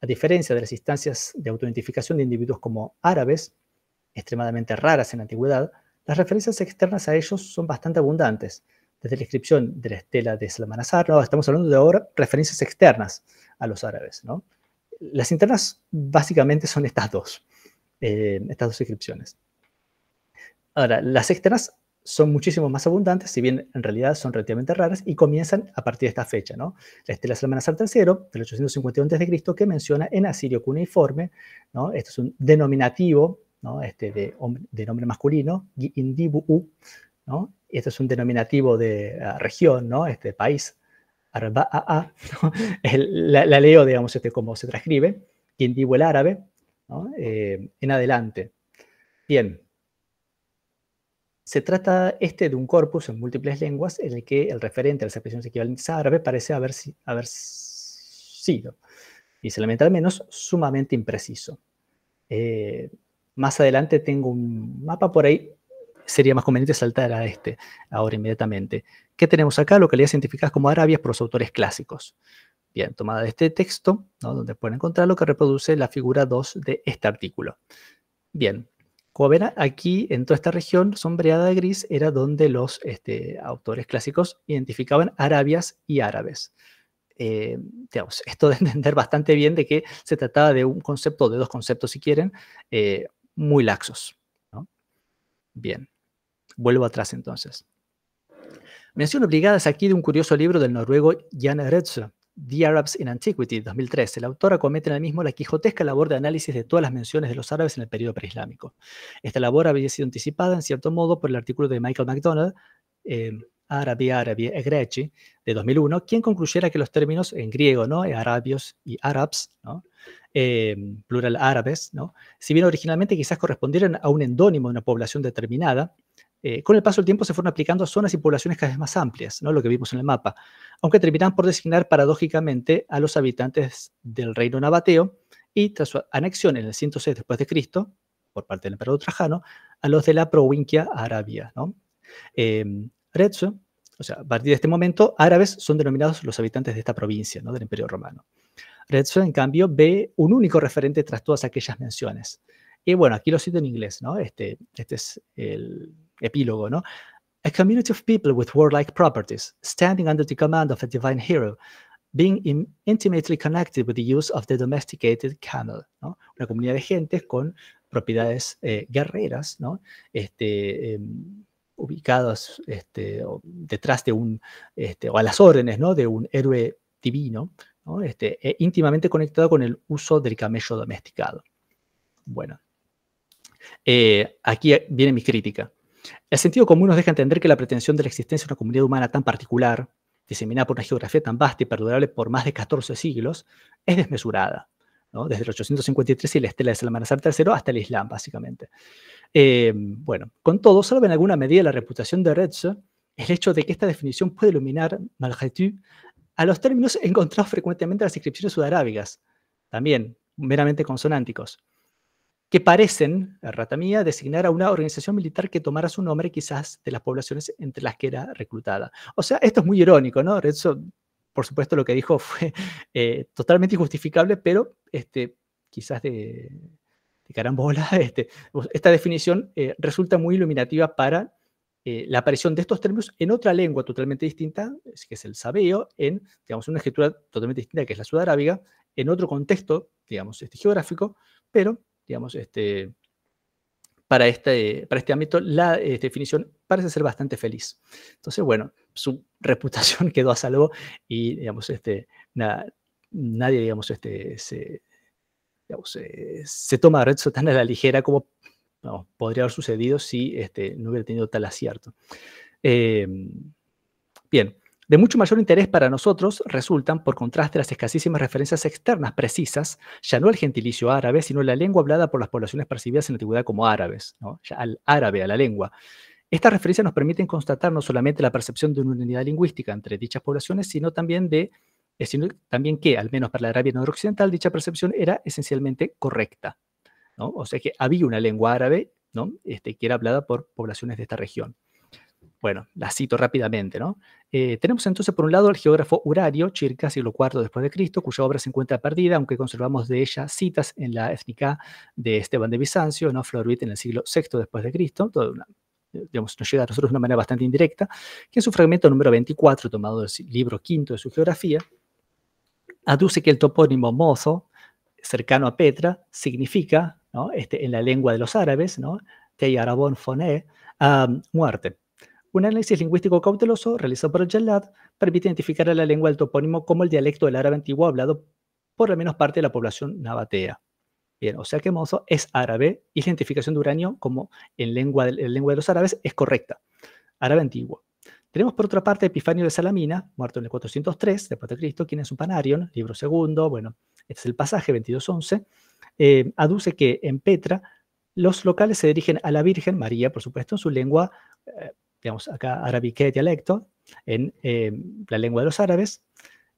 A diferencia de las instancias de autoidentificación de individuos como árabes, extremadamente raras en la antigüedad, las referencias externas a ellos son bastante abundantes. Desde la inscripción de la estela de Salmanasar, ¿no? Estamos hablando de ahora referencias externas a los árabes, ¿no? Las internas básicamente son estas dos inscripciones. Ahora, las externas son muchísimo más abundantes, si bien en realidad son relativamente raras, y comienzan a partir de esta fecha, ¿no? La estela Salmanasar III, del 851 a.C., que menciona en asirio cuneiforme, ¿no? Esto es un denominativo, ¿no? De nombre masculino, Indibu, ¿no? Este es un denominativo de región, ¿no? País, Arba'a, ¿no? La leo, digamos, cómo se transcribe, Indibu el árabe, ¿no? En adelante. Bien. Se trata de un corpus en múltiples lenguas en el que el referente a las expresiones equivalentes a árabe parece haber sido, y se lamenta al menos, sumamente impreciso. Más adelante tengo un mapa por ahí, sería más conveniente saltar a ahora inmediatamente. ¿Qué tenemos acá? Localidades identificadas como Arabias por los autores clásicos. Bien, tomada de este texto, ¿no? Donde pueden encontrar lo que reproduce la figura 2 de este artículo. Bien, como verán, aquí en toda esta región sombreada de gris era donde los autores clásicos identificaban Arabias y árabes. Digamos, esto de entender bastante bien de que se trataba de un concepto, de dos conceptos si quieren, muy laxos, ¿no? Bien, vuelvo atrás entonces. Mención obligada es aquí de un curioso libro del noruego Jan Eretze, The Arabs in Antiquity, 2013. El autor acomete en el mismo la quijotesca labor de análisis de todas las menciones de los árabes en el periodo preislámico. Esta labor había sido anticipada, en cierto modo, por el artículo de Michael MacDonald, Arabi e Greci, de 2001, quien concluyera que los términos en griego, ¿no? Arabios y Arabs, ¿no? Plural árabes, ¿no? Si bien originalmente quizás correspondieran a un endónimo de una población determinada, con el paso del tiempo se fueron aplicando a zonas y poblaciones cada vez más amplias, ¿no? Lo que vimos en el mapa, aunque terminaban por designar paradójicamente a los habitantes del reino nabateo y tras su anexión en el 106 después de Cristo, por parte del emperador Trajano, a los de la provincia Arabia, ¿no? Retzo O sea, a partir de este momento, árabes son denominados los habitantes de esta provincia, ¿no? Del Imperio Romano. Rezzo, en cambio, ve un único referente tras todas aquellas menciones. Y bueno, aquí lo cito en inglés, ¿no? Este es el epílogo, ¿no? A community of people with warlike properties, standing under the command of a divine hero, being intimately connected with the use of the domesticated camel, ¿no? Una comunidad de gentes con propiedades guerreras, ¿no? Ubicados detrás de un, o a las órdenes, ¿no? De un héroe divino, ¿no? Íntimamente conectado con el uso del camello domesticado. Bueno, aquí viene mi crítica. El sentido común nos deja entender que la pretensión de la existencia de una comunidad humana tan particular, diseminada por una geografía tan vasta y perdurable por más de 14 siglos, es desmesurada, ¿no? Desde el 853 y la estela de Salmanasar III hasta el Islam, básicamente. Bueno, con todo, salvo en alguna medida la reputación de Rezzo, el hecho de que esta definición puede iluminar, malgré tout, a los términos encontrados frecuentemente en las inscripciones sudarábigas, también meramente consonánticos, que parecen, errata mía, designar a una organización militar que tomara su nombre quizás de las poblaciones entre las que era reclutada. O sea, esto es muy irónico, ¿no? Rezzo, por supuesto, lo que dijo fue totalmente injustificable, pero quizás de carambola, esta definición resulta muy iluminativa para la aparición de estos términos en otra lengua totalmente distinta, que es el sabeo, en, digamos, una escritura totalmente distinta, que es la sudarábiga, en otro contexto, digamos, geográfico, pero digamos, para este ámbito, la definición parece ser bastante feliz. Entonces, bueno, su reputación quedó a salvo y, digamos, nadie, digamos, se toma a Rezzo tan a la ligera como podría haber sucedido si no hubiera tenido tal acierto. Bien. De mucho mayor interés para nosotros resultan, por contraste, las escasísimas referencias externas precisas, ya no al gentilicio árabe, sino a la lengua hablada por las poblaciones percibidas en la antigüedad como árabes, ¿no? Ya al árabe, a la lengua. Estas referencias nos permiten constatar no solamente la percepción de una unidad lingüística entre dichas poblaciones, sino también que, al menos para la Arabia noroccidental, dicha percepción era esencialmente correcta, ¿no? O sea que había una lengua árabe, ¿no? Que era hablada por poblaciones de esta región. Bueno, la cito rápidamente, ¿no? Tenemos entonces por un lado al geógrafo Urario, circa siglo IV después de Cristo, cuya obra se encuentra perdida, aunque conservamos de ella citas en la Étnica de Esteban de Bizancio, ¿no? Floruit en el siglo VI después de Cristo, digamos, nos llega a nosotros de una manera bastante indirecta, que en su fragmento número 24, tomado del libro V de su geografía, aduce que el topónimo Mozo, cercano a Petra, significa, ¿no? En la lengua de los árabes, ¿no? Tei Arabón Foné, muerte. Un análisis lingüístico cauteloso realizado por el Jallad permite identificar a la lengua del topónimo como el dialecto del árabe antiguo hablado por al menos parte de la población nabatea. Bien, o sea que Mozo es árabe y la identificación de uranio como en lengua de los árabes es correcta. Árabe antiguo. Tenemos por otra parte a Epifanio de Salamina, muerto en el 403 después de Cristo, quien es un Panarion, libro segundo, bueno, este es el pasaje 22:11, aduce que en Petra los locales se dirigen a la Virgen María, por supuesto, en su lengua, digamos, acá arabique dialecto, en la lengua de los árabes,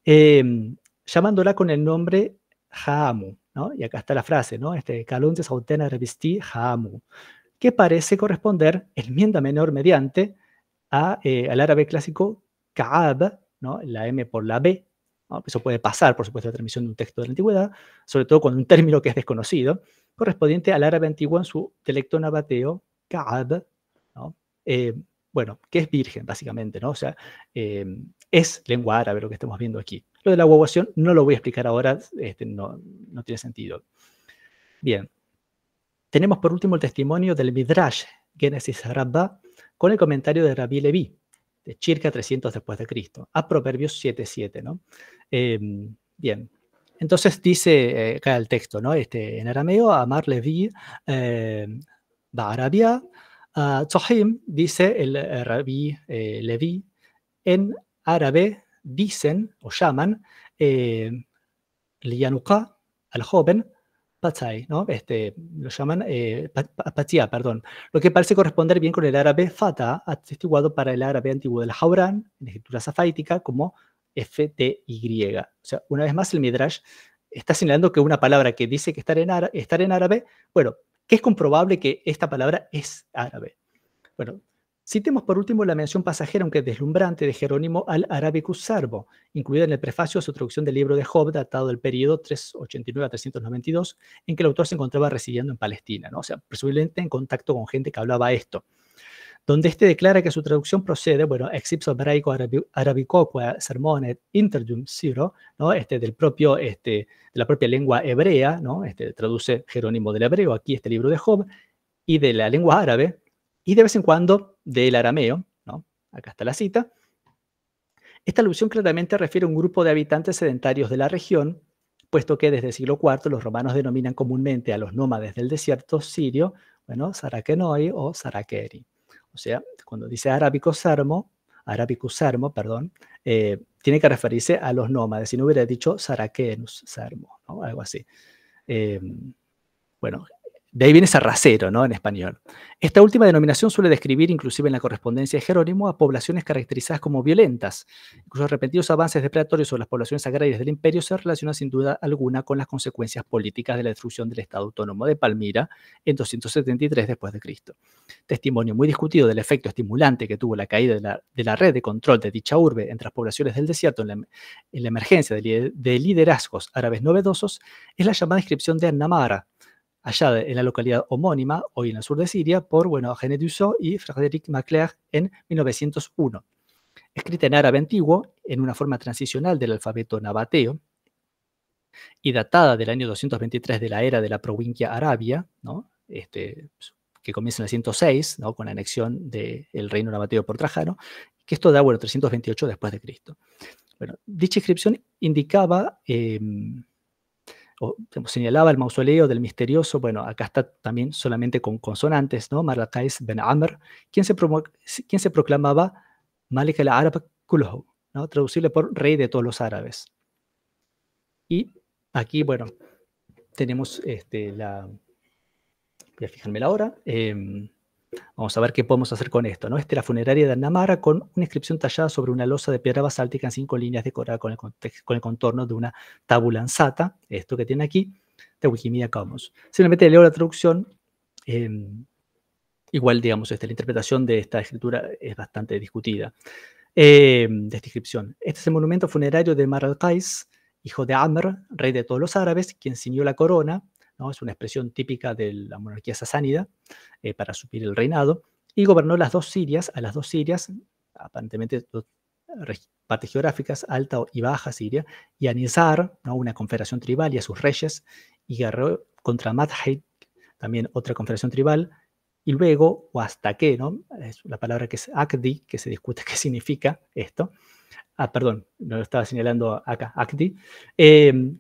llamándola con el nombre Jaamu, ¿no? Y acá está la frase, ¿no? Kalun Sautena Revisti Jaamu, que parece corresponder, enmienda menor mediante, al árabe clásico Ka'ab, ¿no? La M por la B, ¿no? Eso puede pasar, por supuesto, la transmisión de un texto de la antigüedad, sobre todo con un término que es desconocido, correspondiente al árabe antiguo en su dialecto nabateo, Ka'ab, ¿no? Bueno, que es virgen, básicamente, ¿no? O sea, es lengua árabe lo que estamos viendo aquí. Lo de la guaguación no lo voy a explicar ahora, no tiene sentido. Bien. Tenemos por último el testimonio del Midrash Génesis Rabbah con el comentario de Rabbi Leví, de circa 300 después de Cristo, a Proverbios 7:7, ¿no? Bien. Entonces dice acá el texto, ¿no? En arameo, Amar Leví, Ba'arabia, Tzohim, dice el Rabbi Leví, en árabe dicen o llaman Liyanuqa, al joven, Patzai, ¿no? Lo llaman Patia, perdón. Lo que parece corresponder bien con el árabe Fata, atestiguado para el árabe antiguo del Haurán, en la escritura safáitica, como FTY. O sea, una vez más el Midrash está señalando que una palabra que dice que estar en árabe, bueno, que es comprobable que esta palabra es árabe. Bueno, Citemos por último la mención pasajera, aunque deslumbrante, de Jerónimo al Arabicus Serbo, incluida en el prefacio a su traducción del libro de Job, datado del periodo 389 a 392, en que el autor se encontraba residiendo en Palestina, ¿no? O sea, presumiblemente en contacto con gente que hablaba esto, donde este declara que su traducción procede, bueno, ex ipso hebraico arabicoque sermone interdium Ciro, ¿no? Del propio, de la propia lengua hebrea, ¿no? Traduce Jerónimo del hebreo, aquí este libro de Job, y de la lengua árabe, y de vez en cuando del arameo, ¿no? Acá está la cita. Esta alusión claramente refiere a un grupo de habitantes sedentarios de la región, puesto que desde el siglo IV los romanos denominan comúnmente a los nómades del desierto sirio, bueno, Sarakenoi o Sarakeri. O sea, cuando dice Arabicus Sermo, tiene que referirse a los nómades, si no hubiera dicho Sarakenus Sermo, ¿no? Algo así. Bueno, de ahí viene sarracero, ¿no? En español. Esta última denominación suele describir, inclusive en la correspondencia de Jerónimo, a poblaciones caracterizadas como violentas. Incluso repentinos avances depredatorios sobre las poblaciones agrarias del imperio se relacionan sin duda alguna con las consecuencias políticas de la destrucción del Estado Autónomo de Palmira en 273 después de Cristo. Testimonio muy discutido del efecto estimulante que tuvo la caída de la red de control de dicha urbe entre las poblaciones del desierto en la emergencia de liderazgos árabes novedosos es la llamada inscripción de An-Namara, allá en la localidad homónima, hoy en el sur de Siria, por René Dussault y Frédéric Maclerc en 1901. Escrita en árabe antiguo, en una forma transicional del alfabeto nabateo, y datada del año 223 de la era de la provincia Arabia, ¿no? Que comienza en el 106, ¿no? Con la anexión del reino nabateo por Trajano, que esto da, 328 después de Cristo. Bueno, dicha inscripción indicaba... señalaba el mausoleo del misterioso, bueno, acá está también solamente con consonantes, ¿no? Marrakais ben Amr, quien se proclamaba Malik al-Arab Kulluhu, ¿no? Traducible por rey de todos los árabes. Y aquí, bueno, tenemos voy a fijarme la hora. Vamos a ver qué podemos hacer con esto, ¿no? La funeraria de An-Namara con una inscripción tallada sobre una losa de piedra basáltica en 5 líneas decorada con el contorno de una tabula ansata, esto que tiene aquí, de Wikimedia Commons. Simplemente leo la traducción. Igual, digamos, la interpretación de esta escritura es bastante discutida. De esta inscripción. Este es el monumento funerario de Marrakais, hijo de Amr, rey de todos los árabes, quien ciñó la corona, ¿no? Es una expresión típica de la monarquía sasánida para suplir el reinado, y gobernó a las dos Sirias, aparentemente partes geográficas, Alta y Baja Siria, y a Nizar, ¿no? Una confederación tribal, y a sus reyes, y guerró contra Madhid, también otra confederación tribal, y luego, o hasta que, ¿no? Es la palabra que es Akdi, que se discute qué significa esto. Perdón, no lo estaba señalando acá, Akdi.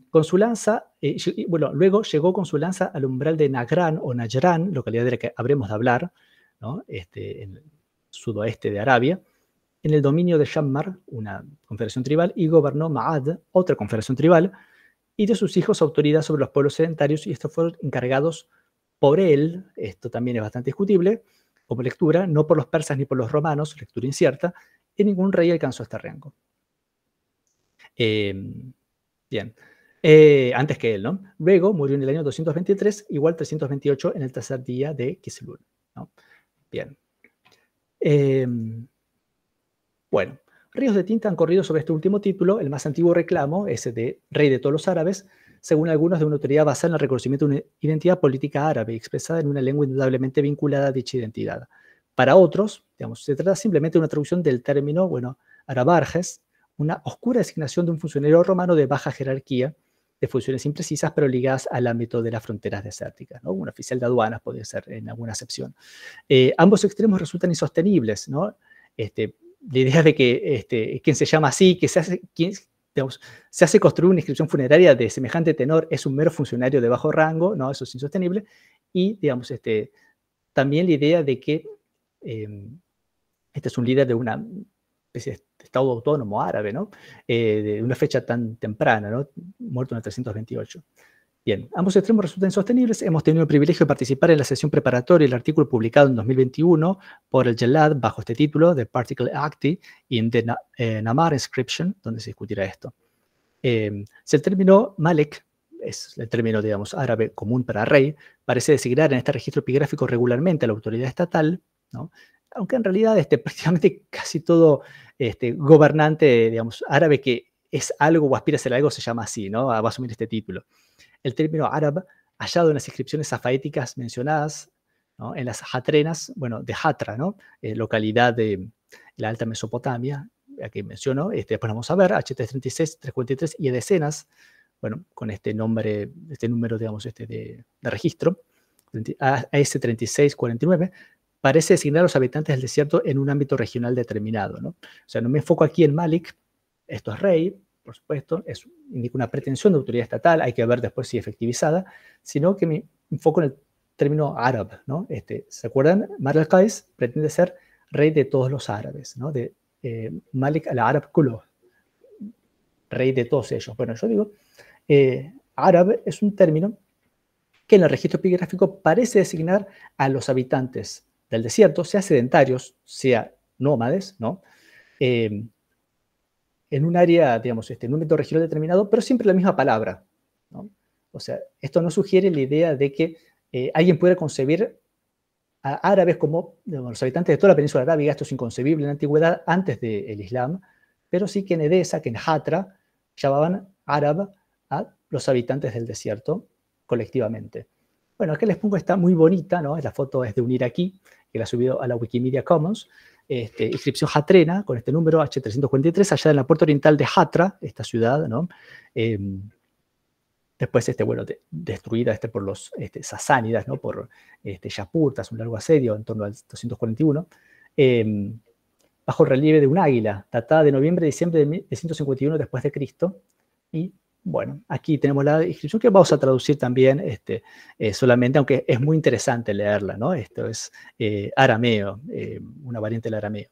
Con su lanza, luego llegó con su lanza al umbral de Najran o Najran, localidad de la que habremos de hablar, ¿no? En el sudoeste de Arabia, en el dominio de Shammar, una confederación tribal, y gobernó Ma'ad, otra confederación tribal, y de sus hijos autoridad sobre los pueblos sedentarios, y estos fueron encargados por él, esto también es bastante discutible, como lectura, no por los persas ni por los romanos, lectura incierta, y ningún rey alcanzó este rango. Bien. Antes que él, ¿no? Luego murió en el año 223, igual 328 en el tercer día de Kislul, ¿no? Bien. Bueno, ríos de tinta han corrido sobre este último título, el más antiguo reclamo, ese de rey de todos los árabes, según algunos de una autoridad basada en el reconocimiento de una identidad política árabe expresada en una lengua indudablemente vinculada a dicha identidad. Para otros, digamos, se trata simplemente de una traducción del término, arabarges, una oscura designación de un funcionario romano de baja jerarquía, de funciones imprecisas pero ligadas al ámbito de las fronteras desérticas, ¿no? Un oficial de aduanas podría ser en alguna acepción. Ambos extremos resultan insostenibles, ¿no? La idea de que quien se llama así, que se hace construir una inscripción funeraria de semejante tenor, es un mero funcionario de bajo rango, ¿no? Eso es insostenible. Y, digamos, también la idea de que este es un líder de una especie de Estado autónomo árabe, ¿no? De una fecha tan temprana, ¿no? Muerto en el 328. Bien, ambos extremos resultan insostenibles. Hemos tenido el privilegio de participar en la sesión preparatoria del artículo publicado en 2021 por el Jalad bajo este título, The Particle Acti in the Namar Inscription, donde se discutirá esto. Si el término Malek es el término, digamos, árabe común para rey, parece designar en este registro epigráfico regularmente a la autoridad estatal, ¿no? aunque en realidad prácticamente casi todo gobernante, digamos, árabe que es algo o aspira a ser algo se llama así, ¿no? Va a asumir este título. El término árabe, hallado en las inscripciones safaíticas mencionadas, ¿no?, en las Hatrenas, bueno, de Hatra, ¿no?, localidad de la Alta Mesopotamia, aquí menciono, después vamos a ver, H336, 343 y Edecenas, bueno, con este nombre, este número, digamos, de registro, AS3649, parece designar a los habitantes del desierto en un ámbito regional determinado, ¿no? O sea, no me enfoco aquí en Malik, esto es rey, por supuesto, indica una pretensión de autoridad estatal, hay que ver después si efectivizada, sino que me enfoco en el término árabe, ¿no? ¿Se acuerdan? Mar al-Qais pretende ser rey de todos los árabes, ¿no? De Malik al-Arab Kulluh, rey de todos ellos. Bueno, yo digo, árabe es un término que en el registro epigráfico parece designar a los habitantes del desierto, sea sedentarios, sea nómades, ¿no? En un área, digamos, en un ámbito regional determinado, pero siempre la misma palabra, ¿no? O sea, esto no sugiere la idea de que alguien pueda concebir a árabes como, digamos, los habitantes de toda la península arábiga. Esto es inconcebible en la antigüedad, antes del Islam, pero sí que en Edesa, que en Hatra, llamaban árabe a los habitantes del desierto colectivamente. Bueno, aquí les pongo esta muy bonita, ¿no? La foto es de un iraquí, que la ha subido a la Wikimedia Commons, inscripción hatrena, con este número H343, allá en la puerta oriental de Hatra, esta ciudad, ¿no? Después, bueno, destruida por los sasánidas, ¿no? Por Yapurtas, un largo asedio en torno al 241, bajo el relieve de un águila, datada de noviembre y diciembre de 151 después de Cristo. Y bueno, aquí tenemos la inscripción que vamos a traducir también solamente, aunque es muy interesante leerla, ¿no? Esto es arameo, una variante del arameo,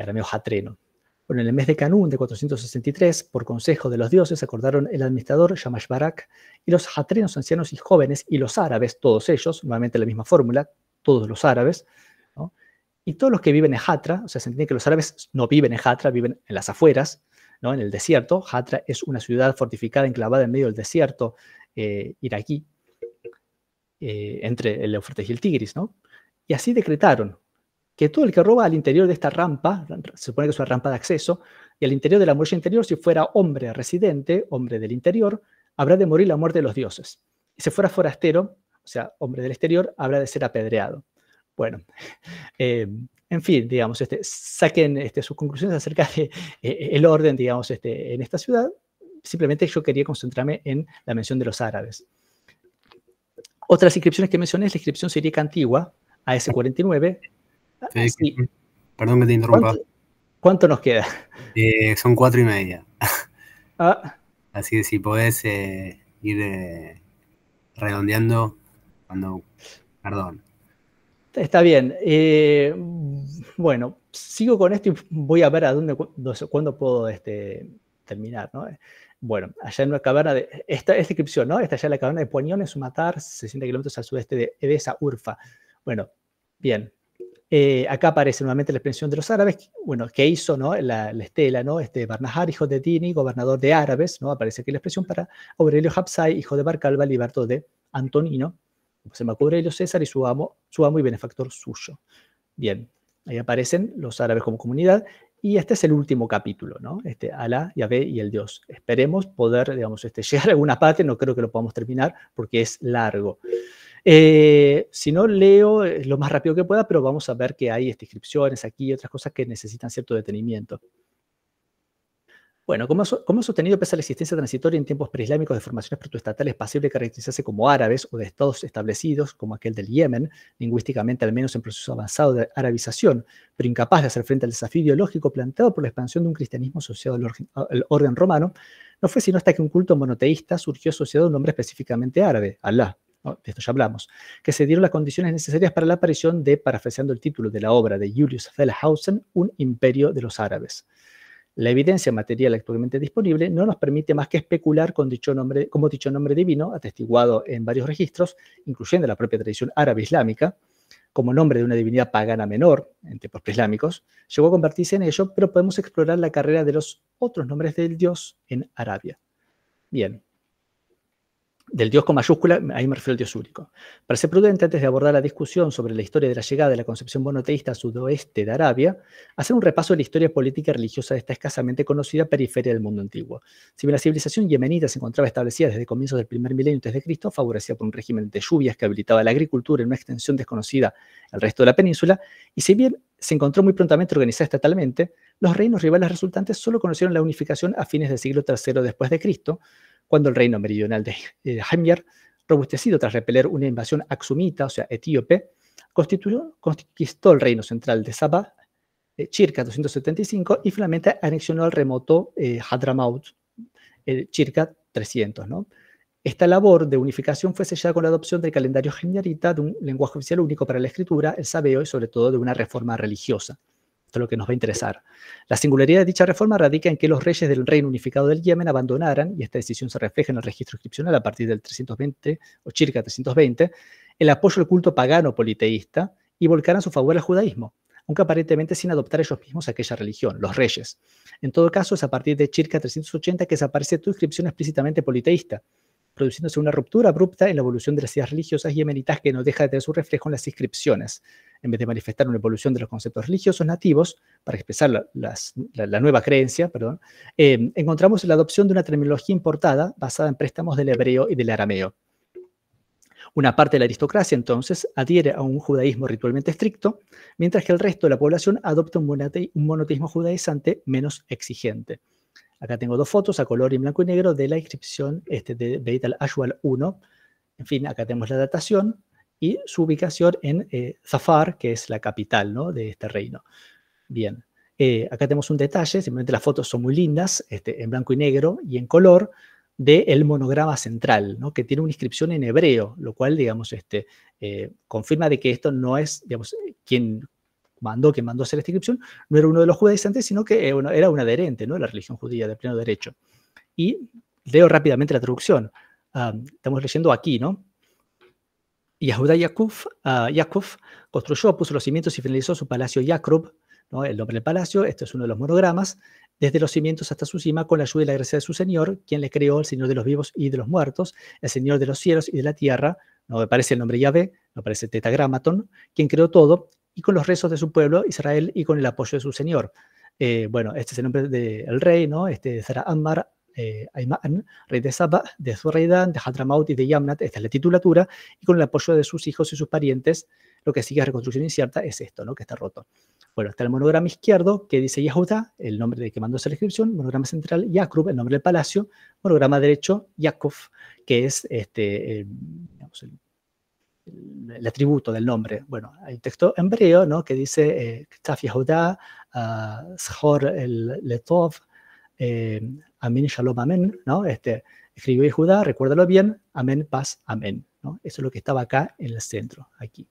arameo hatreno. Bueno, en el mes de Canún de 463, por consejo de los dioses, acordaron el administrador Shamash Barak y los hatrenos ancianos y jóvenes y los árabes, todos ellos, nuevamente la misma fórmula, todos los árabes, ¿no? Y todos los que viven en Hatra, o sea, se entiende que los árabes no viven en Hatra, viven en las afueras, ¿no? En el desierto. Hatra es una ciudad fortificada enclavada en medio del desierto iraquí, entre el Éufrates y el Tigris, ¿no? Y así decretaron que todo el que roba al interior de esta rampa, se supone que es una rampa de acceso, y al interior de la muralla interior, si fuera hombre residente, hombre del interior, habrá de morir la muerte de los dioses. Y si fuera forastero, o sea, hombre del exterior, habrá de ser apedreado. Bueno, en fin, digamos, saquen sus conclusiones acerca de el orden, digamos, en esta ciudad. Simplemente yo quería concentrarme en la mención de los árabes. Otras inscripciones que mencioné es la inscripción siríaca antigua, AS49. Sí. Perdón que te interrumpa. ¿Cuánto nos queda? Son 4:30. Ah. Así que si podés ir redondeando cuando... Perdón. Está bien. Bueno, sigo con esto y voy a ver cuándo puedo terminar, ¿no? Bueno, allá en una caverna de... Esta inscripción, ¿no? Está allá en la caverna de Poñón, en Sumatar, 60 kilómetros al sudeste de Edesa, Urfa. Bueno, bien. Acá aparece nuevamente la expresión de los árabes, bueno, que hizo, ¿no?, la estela, ¿no? Barnahar, hijo de Dini, gobernador de árabes, ¿no? Aparece aquí la expresión para Aurelio Hapsai, hijo de Barcalba, liberto de Antonino, se llama Aurelio César, y su amo y benefactor suyo. Bien, ahí aparecen los árabes como comunidad, y este es el último capítulo, ¿no? Alá, Yahvé y el Dios. Esperemos poder, digamos, llegar a alguna parte, no creo que lo podamos terminar porque es largo. Si no, leo lo más rápido que pueda, pero vamos a ver que hay inscripciones aquí y otras cosas que necesitan cierto detenimiento. Bueno, como he sostenido, pese a la existencia transitoria en tiempos preislámicos de formaciones protoestatales pasibles de caracterizarse como árabes o de estados establecidos, como aquel del Yemen, lingüísticamente al menos en proceso avanzado de arabización, pero incapaz de hacer frente al desafío ideológico planteado por la expansión de un cristianismo asociado al orden romano, no fue sino hasta que un culto monoteísta surgió asociado a un nombre específicamente árabe, Alá, ¿no? De esto ya hablamos, que se dieron las condiciones necesarias para la aparición de, parafraseando el título de la obra de Julius Wellhausen, un imperio de los árabes. La evidencia material actualmente disponible no nos permite más que especular como dicho nombre divino, atestiguado en varios registros, incluyendo la propia tradición árabe islámica, como nombre de una divinidad pagana menor en tiempos preislámicos, llegó a convertirse en ello, pero podemos explorar la carrera de los otros nombres del dios en Arabia. Bien. del Dios con mayúscula, ahí me refiero al Dios único. Parece prudente, antes de abordar la discusión sobre la historia de la llegada de la concepción monoteísta al sudoeste de Arabia, hacer un repaso de la historia política y religiosa de esta escasamente conocida periferia del mundo antiguo. Si bien la civilización yemenita se encontraba establecida desde comienzos del primer milenio antes de Cristo, favorecida por un régimen de lluvias que habilitaba la agricultura en una extensión desconocida al resto de la península, y si bien se encontró muy prontamente organizada estatalmente, los reinos rivales resultantes solo conocieron la unificación a fines del siglo III después de Cristo, cuando el reino meridional de Himyar, robustecido tras repeler una invasión aksumita, o sea, etíope, conquistó el reino central de Sabah, circa 275, y finalmente anexionó al remoto Hadramaut, circa 300, ¿no? Esta labor de unificación fue sellada con la adopción del calendario himyarita, de un lenguaje oficial único para la escritura, el sabeo y sobre todo de una reforma religiosa. Esto es lo que nos va a interesar. La singularidad de dicha reforma radica en que los reyes del reino unificado del Yemen abandonaran, y esta decisión se refleja en el registro inscripcional a partir del 320 o circa 320, el apoyo al culto pagano politeísta y volcaran su favor al judaísmo, aunque aparentemente sin adoptar ellos mismos aquella religión, los reyes. En todo caso, es a partir de circa 380 que desaparece toda inscripción explícitamente politeísta, produciéndose una ruptura abrupta en la evolución de las ideas religiosas yemenitas que no deja de tener su reflejo en las inscripciones. En vez de manifestar una evolución de los conceptos religiosos nativos para expresar la nueva creencia, encontramos la adopción de una terminología importada basada en préstamos del hebreo y del arameo. Una parte de la aristocracia, entonces, adhiere a un judaísmo ritualmente estricto, mientras que el resto de la población adopta un monoteísmo judaizante menos exigente. Acá tengo dos fotos a color y en blanco y negro de la inscripción de Beit al-Ashwal 1. En fin, acá tenemos la datación y su ubicación en Zafar, que es la capital, ¿no?, de este reino. Bien, acá tenemos un detalle, simplemente las fotos son muy lindas, en blanco y negro y en color, del monograma central, ¿no?, que tiene una inscripción en hebreo, lo cual, digamos, confirma de que esto no es, digamos, quien mandó hacer esta inscripción, no era uno de los judaizantes, sino que era un adherente, ¿no?, de la religión judía de pleno derecho. Y leo rápidamente la traducción. Estamos leyendo aquí, ¿no? Yehuda Yaakov construyó, puso los cimientos y finalizó su palacio Yakrub, ¿no?, el nombre del palacio. Esto es uno de los monogramas, desde los cimientos hasta su cima, con la ayuda y la gracia de su Señor, quien le creó, el Señor de los vivos y de los muertos, el Señor de los cielos y de la tierra, no me parece el nombre Yahvé, me parece Tetragramaton, quien creó todo, y con los rezos de su pueblo, Israel, y con el apoyo de su Señor. Bueno, este es el nombre del rey, ¿no? Zara Ammar Ayman, rey de Saba, de Zuraidan, de Hadramaut y de Yamnat. Esta es la titulatura, y con el apoyo de sus hijos y sus parientes, lo que sigue a reconstrucción incierta es esto, ¿no?, que está roto. Bueno, está el monograma izquierdo que dice Yehuda, el nombre de que mandó esa inscripción, monograma central Yakrub, el nombre del palacio, monograma derecho Yaakov, que es digamos, el atributo del nombre. Bueno, hay un texto hebreo, ¿no?, que dice Ktaf Yehuda, Zhor el Letov, Amen Shalom Amen, ¿no? Escribió Yehuda, recuérdalo bien, Amén, paz, Amén, ¿no? Eso es lo que estaba acá en el centro, aquí.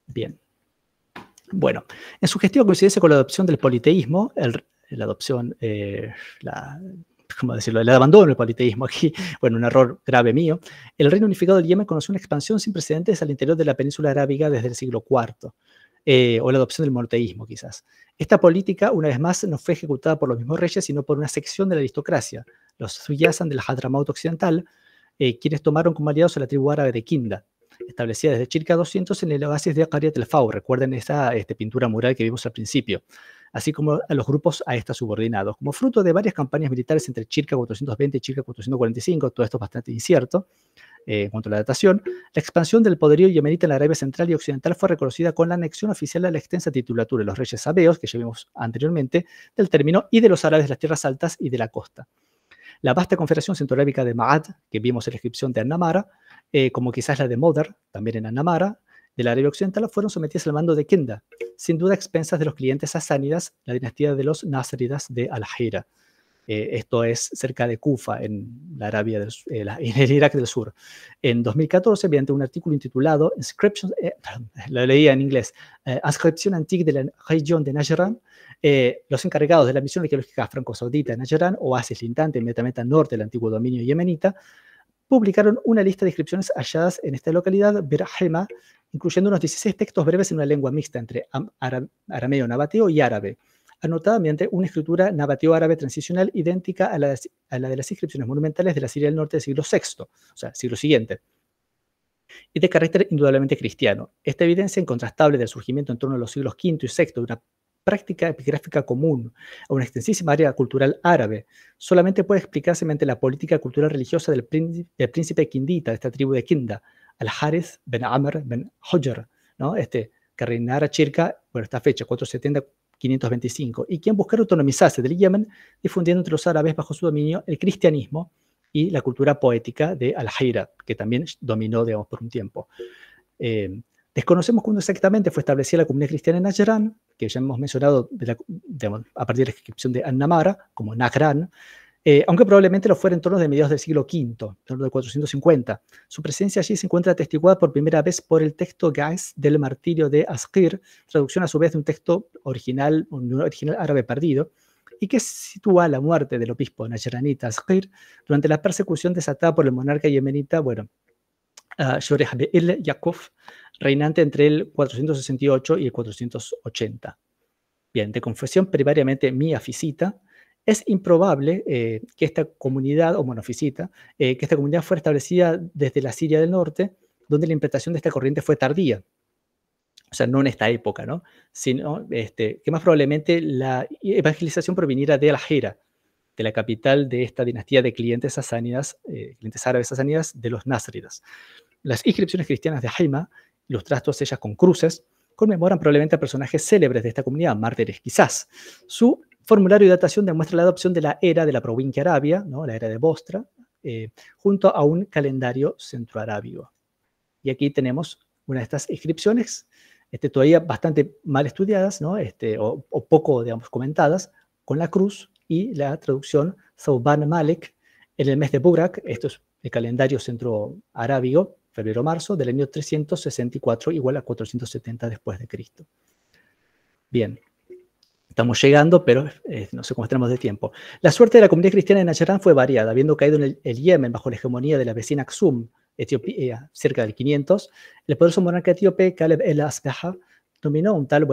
Bien. Bueno, en su gestión coincidencia con la adopción del politeísmo, la adopción, ¿cómo decirlo?, el abandono del politeísmo aquí, bueno, un error grave mío, el reino unificado del Yemen conoció una expansión sin precedentes al interior de la península arábiga desde el siglo IV, o la adopción del monoteísmo quizás. Esta política, una vez más, no fue ejecutada por los mismos reyes, sino por una sección de la aristocracia, los Zuyasan del Hadramaut occidental, quienes tomaron como aliados a la tribu árabe de Kinda, establecida desde circa 200 en el oasis de Qaryat el-Fawr. Recuerden esa pintura mural que vimos al principio, así como a los grupos a esta subordinados. Como fruto de varias campañas militares entre circa 420 y circa 445, todo esto es bastante incierto en cuanto a la datación, la expansión del poderío yemenita en la Arabia Central y Occidental fue reconocida con la anexión oficial a la extensa titulatura de los reyes sabeos, que ya vimos anteriormente, del término, y de los árabes de las tierras altas y de la costa. La vasta confederación centroarábica de Ma'ad, que vimos en la inscripción de Annamara, como quizás la de Modar, también en Annamara, de la Arabia Occidental, fueron sometidas al mando de Kinda, sin duda a expensas de los clientes sasánidas, la dinastía de los Nasridas de Al-Hira. Esto es cerca de Kufa, en la Arabia en el Irak del Sur. En 2014, mediante un artículo intitulado lo leía en inglés, Inscripción Antique de la región de Najran, los encargados de la misión arqueológica franco-saudita en Najran, oasis lindante inmediatamente al norte del antiguo dominio yemenita, publicaron una lista de inscripciones halladas en esta localidad, Bir Hema, incluyendo unos 16 textos breves en una lengua mixta entre arameo nabateo y árabe, anotada mediante una escritura nabateo-árabe transicional idéntica a la de las inscripciones monumentales de la Siria del Norte del siglo VI, o sea, siglo siguiente, y de carácter indudablemente cristiano. Esta evidencia incontrastable del surgimiento en torno a los siglos V y VI de una práctica epigráfica común a una extensísima área cultural árabe solamente puede explicarse mediante la política cultural religiosa del príncipe quindita de esta tribu de Kinda, al-Harith ben Amr ben Hujr, ¿no? Que reinara cerca, bueno, esta fecha, 470-525, y quien buscara autonomizarse del Yemen, difundiendo entre los árabes bajo su dominio el cristianismo y la cultura poética de Al-Hira, que también dominó, digamos, por un tiempo. Desconocemos cuándo exactamente fue establecida la comunidad cristiana en Najran, que ya hemos mencionado digamos, a partir de la inscripción de An-Namara, como Najran, aunque probablemente lo fuera en torno de mediados del siglo V, en torno de 450. Su presencia allí se encuentra atestiguada por primera vez por el texto Gais del martirio de Asqir, traducción a su vez de un texto original, un original árabe perdido, y que sitúa la muerte del obispo najranita Asqir durante la persecución desatada por el monarca yemenita, Shoreh Be'il Yaquf, reinante entre el 468 y el 480. Bien, de confesión primariamente miafisita, es improbable que esta comunidad, o monofisita, que esta comunidad fuera establecida desde la Siria del Norte, donde la implantación de esta corriente fue tardía. O sea, no en esta época, ¿no? Sino que más probablemente la evangelización proviniera de Al-Hira, de la capital de esta dinastía de clientes sasánidas, clientes árabes sasánidas de los Násridas. Las inscripciones cristianas de Haima, ilustradas todas ellas con cruces, conmemoran probablemente a personajes célebres de esta comunidad, mártires quizás. Su formulario de datación demuestra la adopción de la era de la provincia Arabia, ¿no? La era de Bostra, junto a un calendario centroarábigo. Y aquí tenemos una de estas inscripciones, todavía bastante mal estudiadas, ¿no? O poco, digamos, comentadas, con la cruz y la traducción Thawban Malek en el mes de Burak. Esto es el calendario centroarábigo, febrero-marzo, del año 364, igual a 470 después de Cristo. Bien, estamos llegando, pero no sé cómo estamos de tiempo. La suerte de la comunidad cristiana en Najran fue variada, habiendo caído en el Yemen bajo la hegemonía de la vecina Aksum, Etiopía, cerca del 500. El poderoso monarca etíope Caleb el-Asbaha nominó a un tal,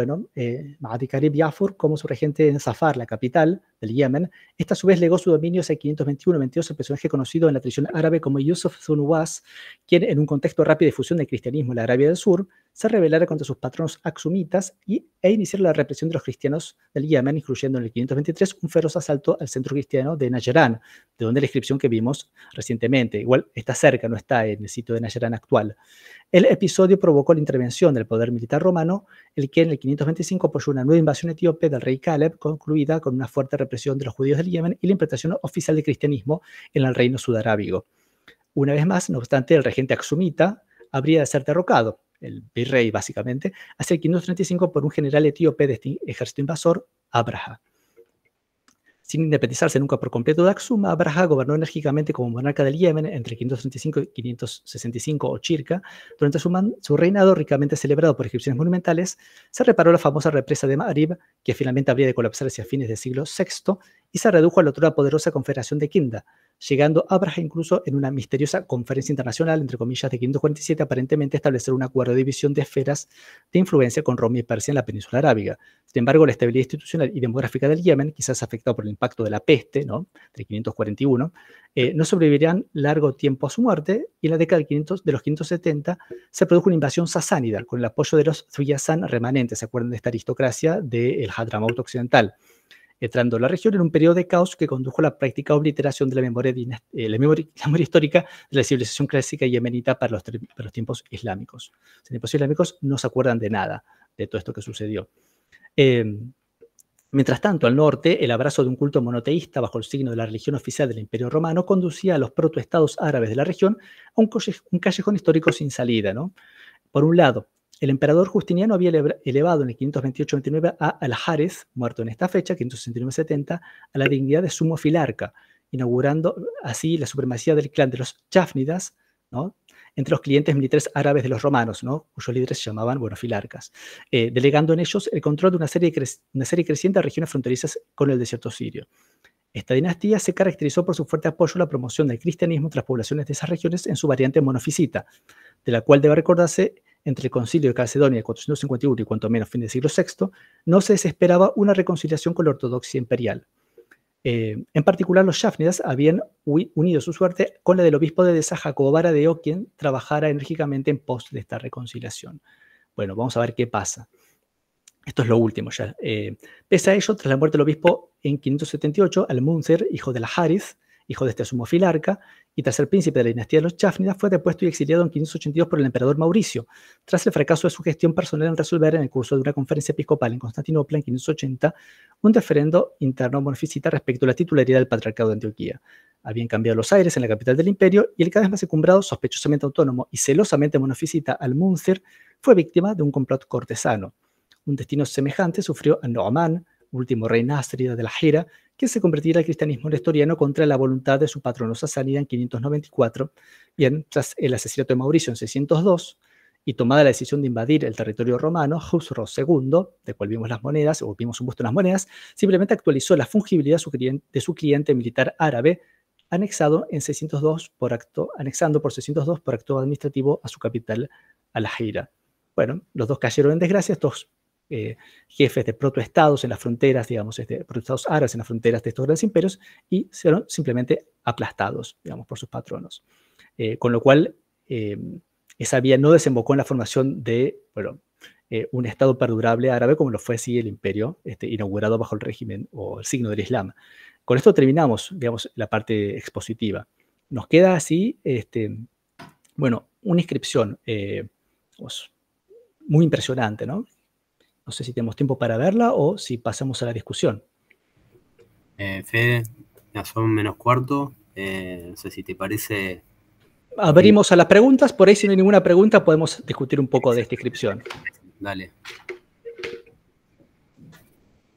Mahdi Karib Yafur como su regente en Zafar, la capital del Yemen. Esta a su vez legó su dominio hacia 521-22 al personaje conocido en la tradición árabe como Yusuf Zunuwas, quien en un contexto de rápida difusión del cristianismo en la Arabia del Sur, se rebelara contra sus patronos aksumitas e iniciara la represión de los cristianos del Yemen, incluyendo en el 523 un feroz asalto al centro cristiano de Najran, de donde la inscripción que vimos recientemente. Igual está cerca, no está en el sitio de Najran actual. El episodio provocó la intervención del poder militar romano, el que en el 525 apoyó una nueva invasión etíope del rey Caleb, concluida con una fuerte represión de los judíos del Yemen y la implantación oficial del cristianismo en el reino sudarábigo. Una vez más, no obstante, el regente aksumita habría de ser derrocado, el virrey básicamente, hacia el 535 por un general etíope de este ejército invasor, Abraha. Sin independizarse nunca por completo de Aksum, Abraha gobernó enérgicamente como monarca del Yemen entre 535 y 565 o Chirca. Durante su reinado, ricamente celebrado por inscripciones monumentales, se reparó la famosa represa de Ma'rib, que finalmente habría de colapsar hacia fines del siglo VI, y se redujo a la otra poderosa confederación de Kinda, llegando Abraha incluso en una misteriosa conferencia internacional, entre comillas, de 547, aparentemente a establecer un acuerdo de división de esferas de influencia con Roma y Persia en la península arábiga. Sin embargo, la estabilidad institucional y demográfica del Yemen, quizás afectado por el impacto de la peste, ¿no?, de 541, no sobrevivirían largo tiempo a su muerte, y en la década de los 570 se produjo una invasión sasánida con el apoyo de los Thuyasan remanentes, ¿se acuerdan de esta aristocracia del Hadramaut occidental?, entrando la región en un periodo de caos que condujo a la práctica obliteración de la memoria histórica de la civilización clásica yemenita para los tiempos islámicos. Los tiempos islámicos no se acuerdan de nada de todo esto que sucedió. Mientras tanto, al norte, el abrazo de un culto monoteísta bajo el signo de la religión oficial del Imperio Romano conducía a los protoestados árabes de la región a un callejón histórico sin salida, ¿no? Por un lado, el emperador Justiniano había elevado en el 528-29 a Al-Harith, muerto en esta fecha, 569-70, a la dignidad de sumo filarca, inaugurando así la supremacía del clan de los Jáfnidas, ¿no?, entre los clientes militares árabes de los romanos, ¿no?, cuyos líderes se llamaban, filarcas, delegando en ellos el control de una serie creciente de regiones fronterizas con el desierto sirio. Esta dinastía se caracterizó por su fuerte apoyo a la promoción del cristianismo entre las poblaciones de esas regiones en su variante monofisita, de la cual debe recordarse entre el concilio de Calcedonia de 451 y cuanto menos fin del siglo VI, no se desesperaba una reconciliación con la ortodoxia imperial. En particular, los Shafnidas habían unido su suerte con la del obispo de Edesa, Jacobo Baradeo, quien trabajara enérgicamente en pos de esta reconciliación. Bueno, vamos a ver qué pasa. Esto es lo último ya. Pese a ello, tras la muerte del obispo en 578, Al-Munzir, hijo de la Harith, hijo de este sumo filarca, y tercer príncipe de la dinastía de los Shafnidas, fue depuesto y exiliado en 582 por el emperador Mauricio, tras el fracaso de su gestión personal en resolver, en el curso de una conferencia episcopal en Constantinopla en 580, un referendo interno monofisita respecto a la titularidad del patriarcado de Antioquía. Habían cambiado los aires en la capital del imperio y el cada vez más encumbrado, sospechosamente autónomo y celosamente monofisita Al-Munzir fue víctima de un complot cortesano. Un destino semejante sufrió a Nu'man, último rey nástrida de la Hira, que se convertirá al cristianismo nestoriano contra la voluntad de su patrono sasánida en 594, bien, tras el asesinato de Mauricio en 602, y tomada la decisión de invadir el territorio romano, Khusro II, de cual vimos las monedas, o vimos un busto en las monedas, simplemente actualizó la fungibilidad de su cliente militar árabe, anexando por 602 por acto administrativo a su capital, Al-Hira. Bueno, los dos cayeron en desgracia, estos jefes de protoestados en las fronteras, digamos, protoestados árabes en las fronteras de estos grandes imperios, y fueron simplemente aplastados, digamos, por sus patronos. Con lo cual, esa vía no desembocó en la formación de, bueno, un estado perdurable árabe como lo fue así el imperio inaugurado bajo el régimen o el signo del Islam. Con esto terminamos, digamos, la parte expositiva. Nos queda así, bueno, una inscripción pues, muy impresionante, ¿no? No sé si tenemos tiempo para verla o si pasamos a la discusión. Fede, ya son menos cuarto. No sé si te parece. Abrimos a las preguntas. Por ahí, si no hay ninguna pregunta, podemos discutir un poco de esta inscripción. Dale.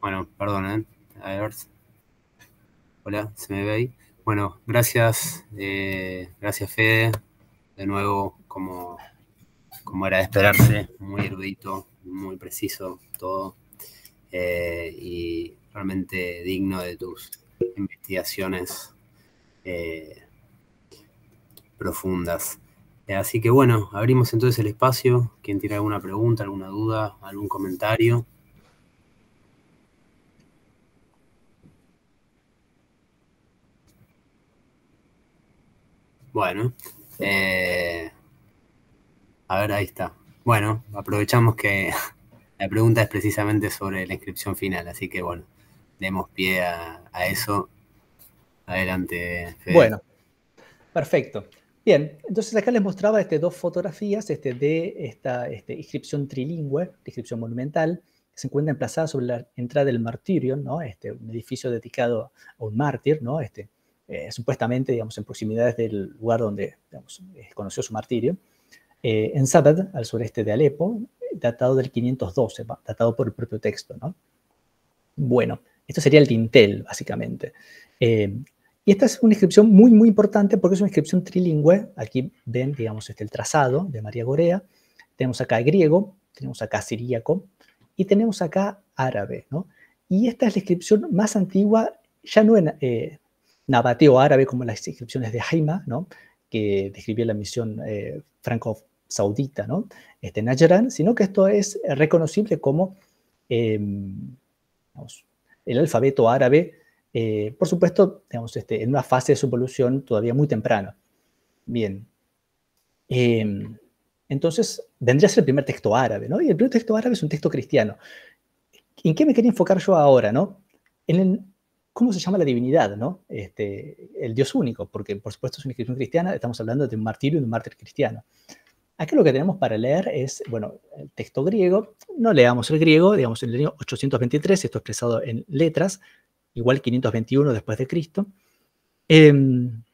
Bueno, perdón, A ver. Hola, ¿se me ve ahí? Bueno, gracias. Gracias, Fede. De nuevo, como era de esperarse, muy erudito, muy preciso todo. Y realmente digno de tus investigaciones profundas. Así que bueno, abrimos entonces el espacio. ¿Quién tiene alguna pregunta, alguna duda, algún comentario? Bueno, a ver, ahí está. Bueno, aprovechamos que la pregunta es precisamente sobre la inscripción final, así que bueno, demos pie a eso. Adelante, Fede. Bueno, perfecto. Bien, entonces acá les mostraba dos fotografías de esta inscripción trilingüe, inscripción monumental, que se encuentra emplazada sobre la entrada del Martyrion, ¿no? Un edificio dedicado a un mártir, ¿no? Supuestamente, digamos, en proximidades del lugar donde, digamos, conoció su martirio, en Sabad, al sureste de Alepo, datado del 512, datado por el propio texto, ¿no? Bueno, esto sería el dintel, básicamente. Y esta es una inscripción muy, muy importante porque es una inscripción trilingüe. Aquí ven, digamos, el trazado de María Gorea. Tenemos acá griego, tenemos acá siríaco y tenemos acá árabe, ¿no? Y esta es la inscripción más antigua, ya no en nabateo árabe como las inscripciones de Haima, ¿no? Que describió la misión franco-saudita, ¿no? Najran, sino que esto es reconocible como digamos, el alfabeto árabe, por supuesto, digamos, en una fase de su evolución todavía muy temprana. Bien. Entonces, vendría a ser el primer texto árabe, ¿no? Y el primer texto árabe es un texto cristiano. ¿En qué me quería enfocar yo ahora, no? ¿Cómo se llama la divinidad, no? El Dios único, porque por supuesto es una inscripción cristiana, estamos hablando de un martirio y de un mártir cristiano. Acá lo que tenemos para leer es, bueno, el texto griego. No leamos el griego, digamos, en el año 823, esto expresado en letras, igual 521 después de Cristo. El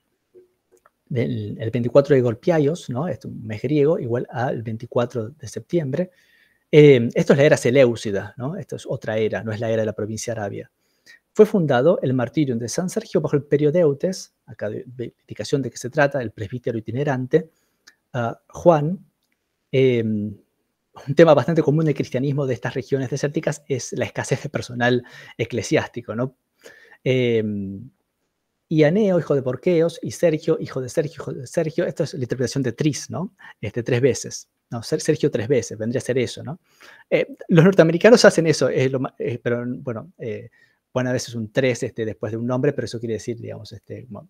24 de Golpiaios, ¿no? Es un mes griego, igual al 24 de septiembre. Esto es la era Seleucida, ¿no? Esto es otra era, no es la era de la provincia de Arabia. Fue fundado el martirio de San Sergio bajo el periodeutes, acá de indicación de qué se trata, el presbítero itinerante, Juan. Un tema bastante común del cristianismo de estas regiones desérticas es la escasez de personal eclesiástico, ¿no? Y Aneo, hijo de Porqueos, y Sergio, hijo de Sergio, esto es la interpretación de Tris, ¿no? 3 veces. No, Sergio 3 veces, vendría a ser eso, ¿no? Los norteamericanos hacen eso, pero bueno, a veces un 3 después de un nombre, pero eso quiere decir, digamos, como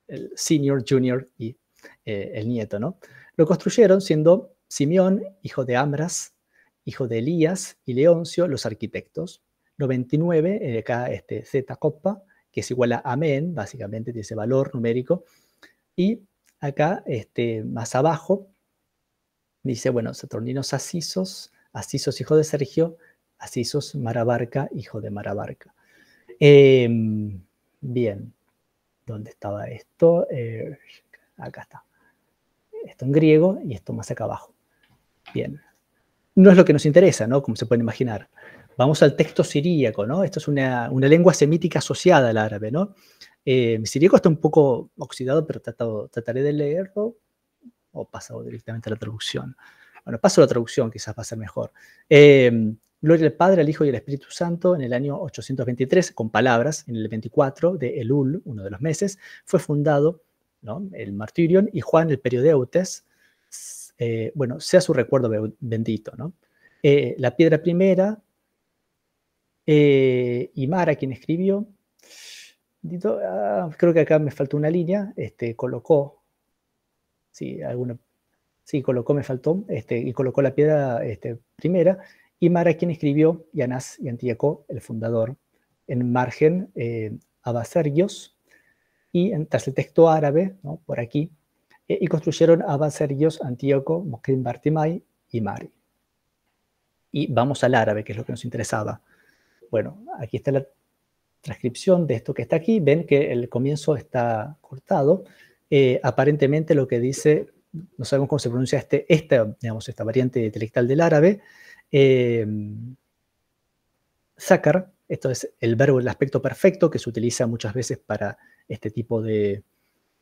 el senior, junior y el nieto, ¿no? Lo construyeron siendo Simeón, hijo de Amras, hijo de Elías y Leoncio, los arquitectos. 99, acá Z copa, que es igual a amén, básicamente tiene ese valor numérico. Y acá, más abajo, dice, bueno, Saturninos Asisos, Asisos hijo de Sergio, Asisos Marabarca, hijo de Marabarca. Bien, ¿dónde estaba esto? Acá está. Esto en griego y esto más acá abajo. Bien. No es lo que nos interesa, ¿no? Como se pueden imaginar. Vamos al texto siríaco, ¿no? Esto es una lengua semítica asociada al árabe, ¿no? Mi siríaco está un poco oxidado, pero trataré de leerlo o paso directamente a la traducción. Bueno, paso a la traducción, quizás va a ser mejor. Gloria al Padre, al Hijo y al Espíritu Santo, en el año 823, con palabras, en el 24 de Elul, uno de los meses, fue fundado, ¿no?, el Martirion, y Juan el Periodeutes, bueno, sea su recuerdo bendito, ¿no? La piedra primera, y Mara, quien escribió, creo que acá me faltó una línea, colocó, sí, colocó, me faltó, y colocó la piedra primera, y Mara, quien escribió, y Anás y Antíoco, el fundador, en margen, Abasergios, y tras el texto árabe, ¿no?, por aquí, y construyeron Abasergios, Antíoco, Mokrim Bartimai y Mari. Y vamos al árabe, que es lo que nos interesaba. Bueno, aquí está la transcripción de esto que está aquí. Ven que el comienzo está cortado. Aparentemente lo que dice, no sabemos cómo se pronuncia esta variante dialectal del árabe. Sakar, esto es el verbo del aspecto perfecto que se utiliza muchas veces para este tipo de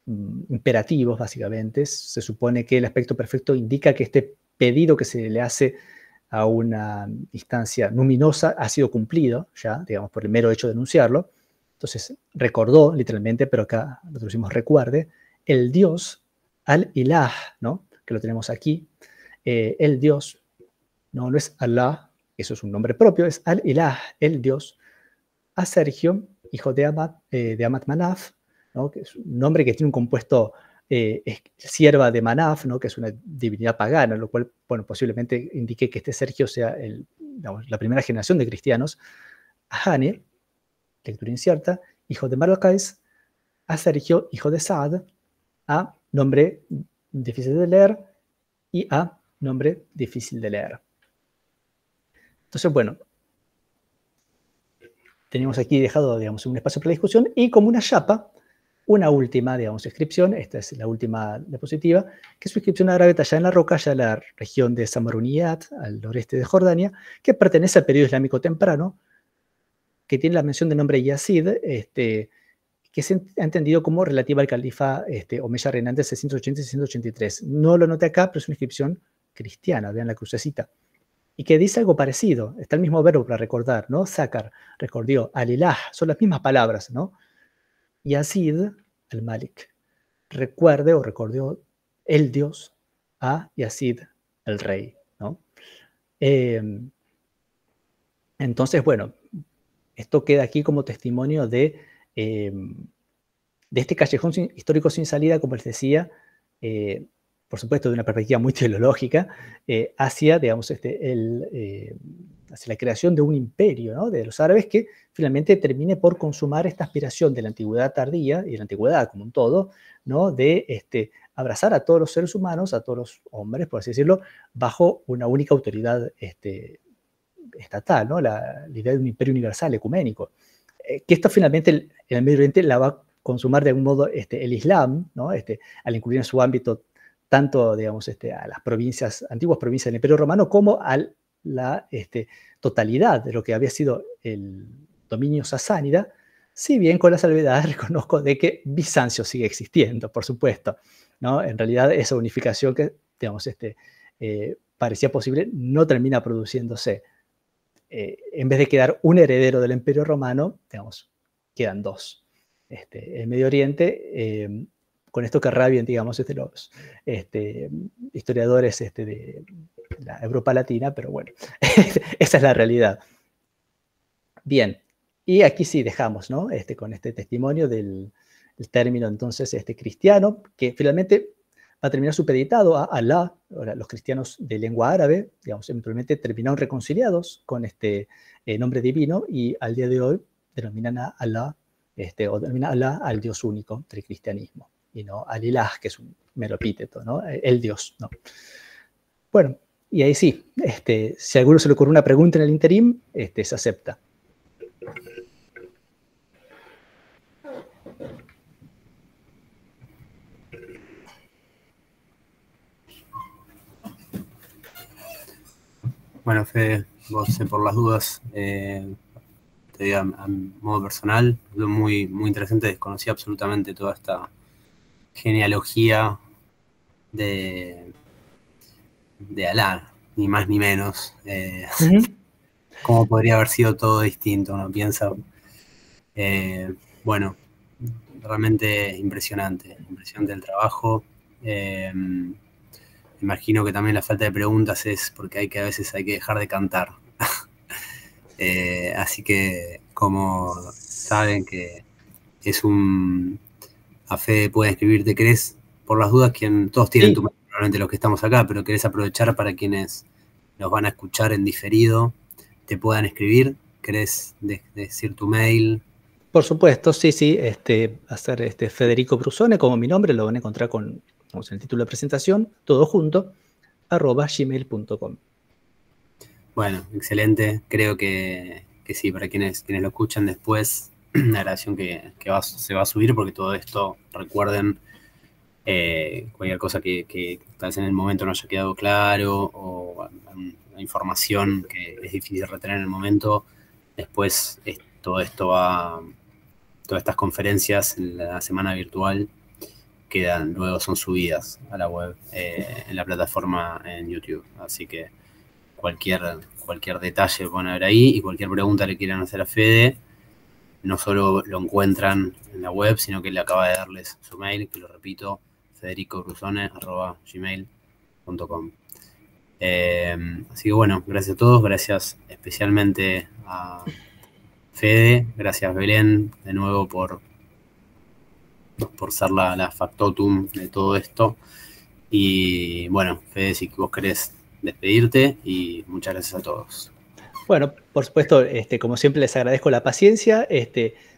imperativos, básicamente. Se supone que el aspecto perfecto indica que este pedido que se le hace a una instancia luminosa ha sido cumplido ya, digamos, por el mero hecho de enunciarlo. Entonces, recordó, literalmente, pero acá lo traducimos recuerde, el Dios, al-Ilah, ¿no?, que lo tenemos aquí, el Dios, no es Allah, eso es un nombre propio, es al-Ilah, el Dios, a Sergio, hijo de Amat Manaf, ¿no?, que es un nombre que tiene un compuesto sierva de Manaf, ¿no?, que es una divinidad pagana, lo cual, bueno, posiblemente indique que este Sergio sea la primera generación de cristianos. A Hane, lectura incierta, hijo de Mardoquais, a Sergio, hijo de Saad, a nombre difícil de leer, y a nombre difícil de leer. Entonces, bueno, tenemos aquí dejado, digamos, un espacio para la discusión, y como una chapa, una última, digamos, inscripción, esta es la última diapositiva, que es una inscripción árabe tallada en la roca, ya en la región de Samaruniyat, al noreste de Jordania, que pertenece al periodo islámico temprano, que tiene la mención del nombre Yazid, que se ha entendido como relativa al califa Omeya reinante de 680 y 683. No lo noté acá, pero es una inscripción cristiana, vean la crucecita. Y que dice algo parecido, está el mismo verbo para recordar, ¿no? Sakar, recordó, al-Ilah, son las mismas palabras, ¿no? Yazid, el Malik, recuerde o recordó el Dios a Yazid, el rey, ¿no? Entonces, bueno, esto queda aquí como testimonio de este callejón histórico sin salida, como les decía, por supuesto de una perspectiva muy teológica, hacia, digamos, hacia la creación de un imperio, ¿no?, de los árabes que finalmente termine por consumar esta aspiración de la antigüedad tardía y de la antigüedad como un todo, ¿no?, de abrazar a todos los seres humanos, a todos los hombres, por así decirlo, bajo una única autoridad estatal, ¿no?, la idea de un imperio universal, ecuménico. Que esto finalmente en el Medio Oriente la va a consumar de algún modo el Islam, ¿no?, al incluir en su ámbito tanto, digamos, a las provincias, antiguas provincias del Imperio Romano, como a la totalidad de lo que había sido el dominio sasánida, si bien con la salvedad reconozco de que Bizancio sigue existiendo, por supuesto, ¿no? En realidad esa unificación que, digamos, parecía posible no termina produciéndose. En vez de quedar un heredero del Imperio Romano, digamos, quedan dos. El Medio Oriente con esto que rabien, digamos, los historiadores de la Europa Latina, pero bueno, esa es la realidad. Bien, y aquí sí dejamos, ¿no? Con este testimonio del término entonces cristiano, que finalmente va a terminar supeditado a Alá. Ahora, los cristianos de lengua árabe, digamos, eventualmente terminaron reconciliados con este nombre divino y al día de hoy denominan a Alá, o denominan a Alá al Dios único del cristianismo, y no al Ilah, que es un mero epíteto, ¿no? El Dios, ¿no? Bueno, y ahí sí, si a alguno se le ocurre una pregunta en el interín, se acepta. Bueno, Fede, vos por las dudas, te digo a modo personal, muy, muy interesante, desconocía absolutamente toda esta genealogía de Alá, ni más ni menos. ¿Cómo podría haber sido todo distinto? Uno piensa, bueno, realmente impresionante el trabajo. Imagino que también la falta de preguntas es porque a veces hay que dejar de cantar. Así que, como saben que es a Fede puede escribirte, ¿querés? Por las dudas, todos tienen Sí. tu mail, probablemente los que estamos acá, pero querés aprovechar para quienes nos van a escuchar en diferido, te puedan escribir. ¿Querés decir tu mail? Por supuesto, sí, sí. Hacer Federico Brusone como mi nombre, lo van a encontrar con el título de presentación, todo junto, @gmail.com. Bueno, excelente. Creo que sí, para quienes lo escuchan después, la grabación que se va a subir, porque todo esto, recuerden, cualquier cosa que tal vez en el momento no haya quedado claro o una información que es difícil retener en el momento, después todas estas conferencias en la semana virtual luego son subidas a la web, en la plataforma en YouTube. Así que cualquier detalle lo van a ver ahí, y cualquier pregunta le quieran hacer a Fede, no solo lo encuentran en la web, sino que le acaba de darles su mail, que lo repito, federicobrusone@gmail.com. Así que bueno, gracias a todos, gracias especialmente a Fede, gracias Belén de nuevo por ser la factotum de todo esto. Y bueno, Fede, si vos querés despedirte, y muchas gracias a todos. Bueno, por supuesto, como siempre les agradezco la paciencia.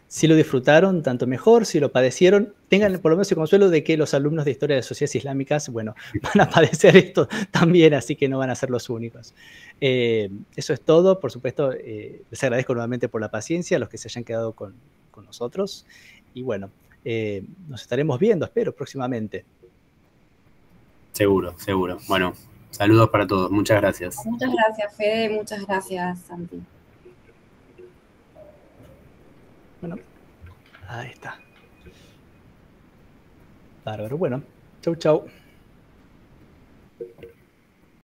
Si lo disfrutaron, tanto mejor. Si lo padecieron, tengan por lo menos el consuelo de que los alumnos de Historia de Sociedades Islámicas, bueno, van a padecer esto también, así que no van a ser los únicos. Eso es todo. Por supuesto, les agradezco nuevamente por la paciencia, a los que se hayan quedado con nosotros. Y bueno, nos estaremos viendo, espero, próximamente. Seguro, seguro. Bueno, saludos para todos. Muchas gracias. Muchas gracias, Fede. Muchas gracias, Santi. Bueno, ahí está. Bárbaro. Bueno, chau, chau.